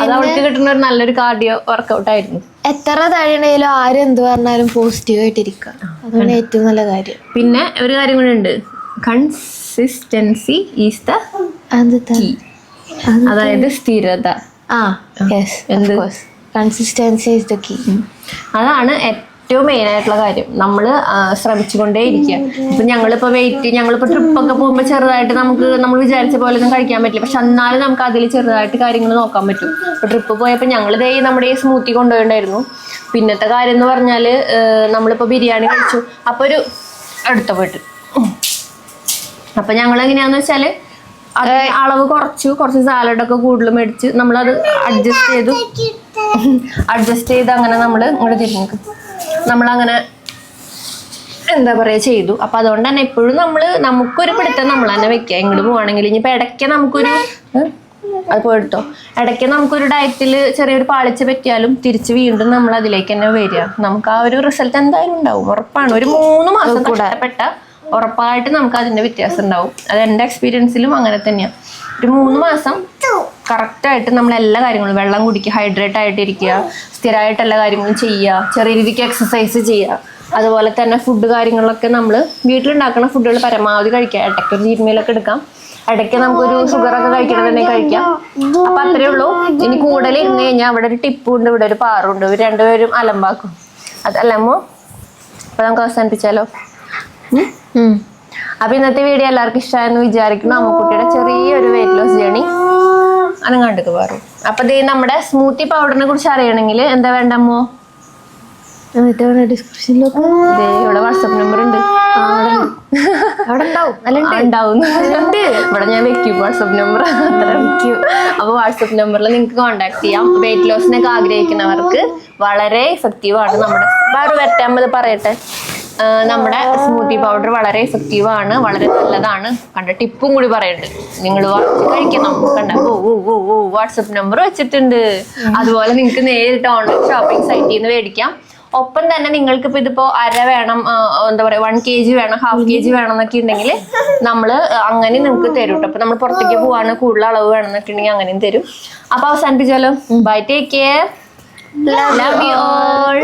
അത് അവൾക്ക് കിട്ടുന്ന ഒരു നല്ലൊരു കാർഡിയോ വർക്കൗട്ട് ആയിരുന്നു.
എത്ര തഴണേലും ആരും എന്ത് പറഞ്ഞാലും പോസിറ്റീവ് ആയിട്ടിരിക്കുക, അതാണ് ഏറ്റവും നല്ല കാര്യം.
പിന്നെ ഒരു കാര്യം കൂടെ ഉണ്ട്, കൺസിസ്റ്റൻസി ഈസ് ദ കീ. അതായത് സ്ഥിരത.
Consistency is the key.
അതാണ് ഏറ്റവും മെയിൻ ആയിട്ടുള്ള കാര്യം. നമ്മൾ ശ്രമിച്ചുകൊണ്ടേ ഇരിക്കുക. ഇപ്പൊ ഞങ്ങളിപ്പോ ട്രിപ്പൊക്കെ പോകുമ്പോൾ ചെറുതായിട്ട് നമ്മൾ വിചാരിച്ച പോലെ ഒന്നും കഴിക്കാൻ പറ്റില്ല. പക്ഷെ എന്നാലും നമുക്ക് അതിൽ ചെറുതായിട്ട് കാര്യങ്ങൾ നോക്കാൻ പറ്റും. ഇപ്പൊ ട്രിപ്പ് പോയപ്പോൾ ഞങ്ങൾ നമ്മുടെ ഈ സ്മൂത്തി കൊണ്ടുപോയിട്ടുണ്ടായിരുന്നു. പിന്നത്തെ കാര്യം എന്ന് പറഞ്ഞാല് നമ്മളിപ്പോ ബിരിയാണി കഴിച്ചു. അപ്പൊ ഒരു അടുത്ത പോയിട്ട് അപ്പൊ ഞങ്ങൾ എങ്ങനെയാന്ന് വെച്ചാല് അത് അളവ് കുറച്ച് സാലഡൊക്കെ കൂടുതൽ മേടിച്ച് നമ്മളത് അഡ്ജസ്റ്റ് ചെയ്ത് അങ്ങനെ നമ്മൾ ഇങ്ങോട്ട് തിരിഞ്ഞു നമ്മളങ്ങനെ എന്താ പറയാ ചെയ്തു. അപ്പൊ അതുകൊണ്ട് തന്നെ എപ്പോഴും നമുക്കൊരു പിടുത്തം നമ്മൾ തന്നെ വെക്കുക. ഇങ്ങോട്ട് പോവാണെങ്കിൽ ഇനിയിപ്പോ ഇടയ്ക്ക് നമുക്കൊരു അത് പോയിട്ടോ ഇടയ്ക്ക് നമുക്കൊരു ഡയറ്റിൽ ചെറിയൊരു പാളിച്ച പറ്റിയാലും തിരിച്ച് വീണ്ടും നമ്മൾ അതിലേക്ക് തന്നെ വരിക. നമുക്ക് ആ ഒരു റിസൾട്ട് എന്തായാലും ഉണ്ടാവും, ഉറപ്പാണ്. ഒരു 3 മാസം കഷ്ടപ്പെട്ട ഉറപ്പായിട്ട് നമുക്ക് അതിന്റെ വ്യത്യാസം ഉണ്ടാവും. അത് എൻ്റെ എക്സ്പീരിയൻസിലും അങ്ങനെ തന്നെയാണ്. ഒരു 3 മാസം കറക്റ്റായിട്ട് നമ്മൾ എല്ലാ കാര്യങ്ങളും വെള്ളം കുടിക്കുക, ഹൈഡ്രേറ്റ് ആയിട്ടിരിക്കുക, സ്ഥിരമായിട്ട് എല്ലാ കാര്യങ്ങളും ചെയ്യുക, ചെറിയ രീതിക്ക് എക്സസൈസ് ചെയ്യുക. അതുപോലെ തന്നെ ഫുഡ് കാര്യങ്ങളൊക്കെ നമ്മൾ വീട്ടിലുണ്ടാക്കുന്ന ഫുഡുകൾ പരമാവധി കഴിക്കുക. ഇടയ്ക്കൊരു ചീരമീലൊക്കെ എടുക്കാം, ഇടയ്ക്ക് നമുക്കൊരു ഷുഗറൊക്കെ കഴിക്കണമെന്നുണ്ടെങ്കിൽ കഴിക്കാം. അപ്പൊ അത്രേ ഉള്ളൂ. ഇനി കൂടുതൽ ഇരുന്ന് കഴിഞ്ഞാൽ അവിടെ ഒരു ടിപ്പും ഉണ്ട്, ഇവിടെ ഒരു പാറുണ്ട്. ഇവർ രണ്ടുപേരും അലമ്പാക്കും. അതല്ലമ്മോ? അപ്പൊ നമുക്ക് അവസാനിപ്പിച്ചാലോ? അപ്പൊ ഇന്നത്തെ വീഡിയോ എല്ലാവർക്കും ഇഷ്ടമായെന്ന് വിചാരിക്കുന്നു. അമ്മുക്കുട്ടിയുടെ ചെറിയൊരു വെയിറ്റ് ലോസ് ജേണി അനങ്ങാണ്ടൊക്കെ പറഞ്ഞു. അപ്പൊ നമ്മുടെ സ്മൂത്തി പൗഡറിനെ കുറിച്ച് അറിയണമെങ്കിൽ എന്താ വേണ്ടമ്മോ?
ഡിസ്ക്രിപ്ഷനിലൊക്കെ
ഇവിടെ വാട്സപ്പ് നമ്പർ ഉണ്ട്, ഉണ്ടാവും. ഇവിടെ ഞാൻ വെക്കും വാട്സപ്പ് നമ്പർ. അപ്പൊ വാട്സപ്പ് നമ്പറിൽ നിങ്ങൾക്ക് കോൺടാക്ട് ചെയ്യാം. വെയിറ്റ് ലോസിനൊക്കെ ആഗ്രഹിക്കുന്നവർക്ക് വളരെ എഫക്റ്റീവ് ആണ്. വേറെ വരട്ടാമത് പറയട്ടെ, നമ്മുടെ സ്മൂത്തി പൗഡർ വളരെ എഫക്റ്റീവ് ആണ്, വളരെ നല്ലതാണ്. കണ്ട ടിപ്പും കൂടി പറയുന്നുണ്ട്, നിങ്ങൾ കഴിക്കണം. കണ്ട വാട്സപ്പ് നമ്പർ വെച്ചിട്ടുണ്ട്. അതുപോലെ നിങ്ങൾക്ക് നേരിട്ട് ഓൺലൈൻ ഷോപ്പിംഗ് സൈറ്റിൽ നിന്ന് മേടിക്കാം. ഒപ്പം തന്നെ നിങ്ങൾക്ക് ഇപ്പൊ ഇതിപ്പോ അര വേണം, എന്താ പറയാ 1 kg വേണം, ½ kg വേണം എന്നൊക്കെ ഉണ്ടെങ്കിൽ നമ്മള് അങ്ങനെ നിങ്ങൾക്ക് തരും കേട്ടോ. അപ്പൊ നമ്മൾ പുറത്തേക്ക് പോവാണ്, കൂടുതൽ അളവ് വേണം എന്നൊക്കെ ഉണ്ടെങ്കിൽ അങ്ങനെയും തരും. അപ്പൊ അവസാനിപ്പിച്ചാലോ? Bye, take care, love you all.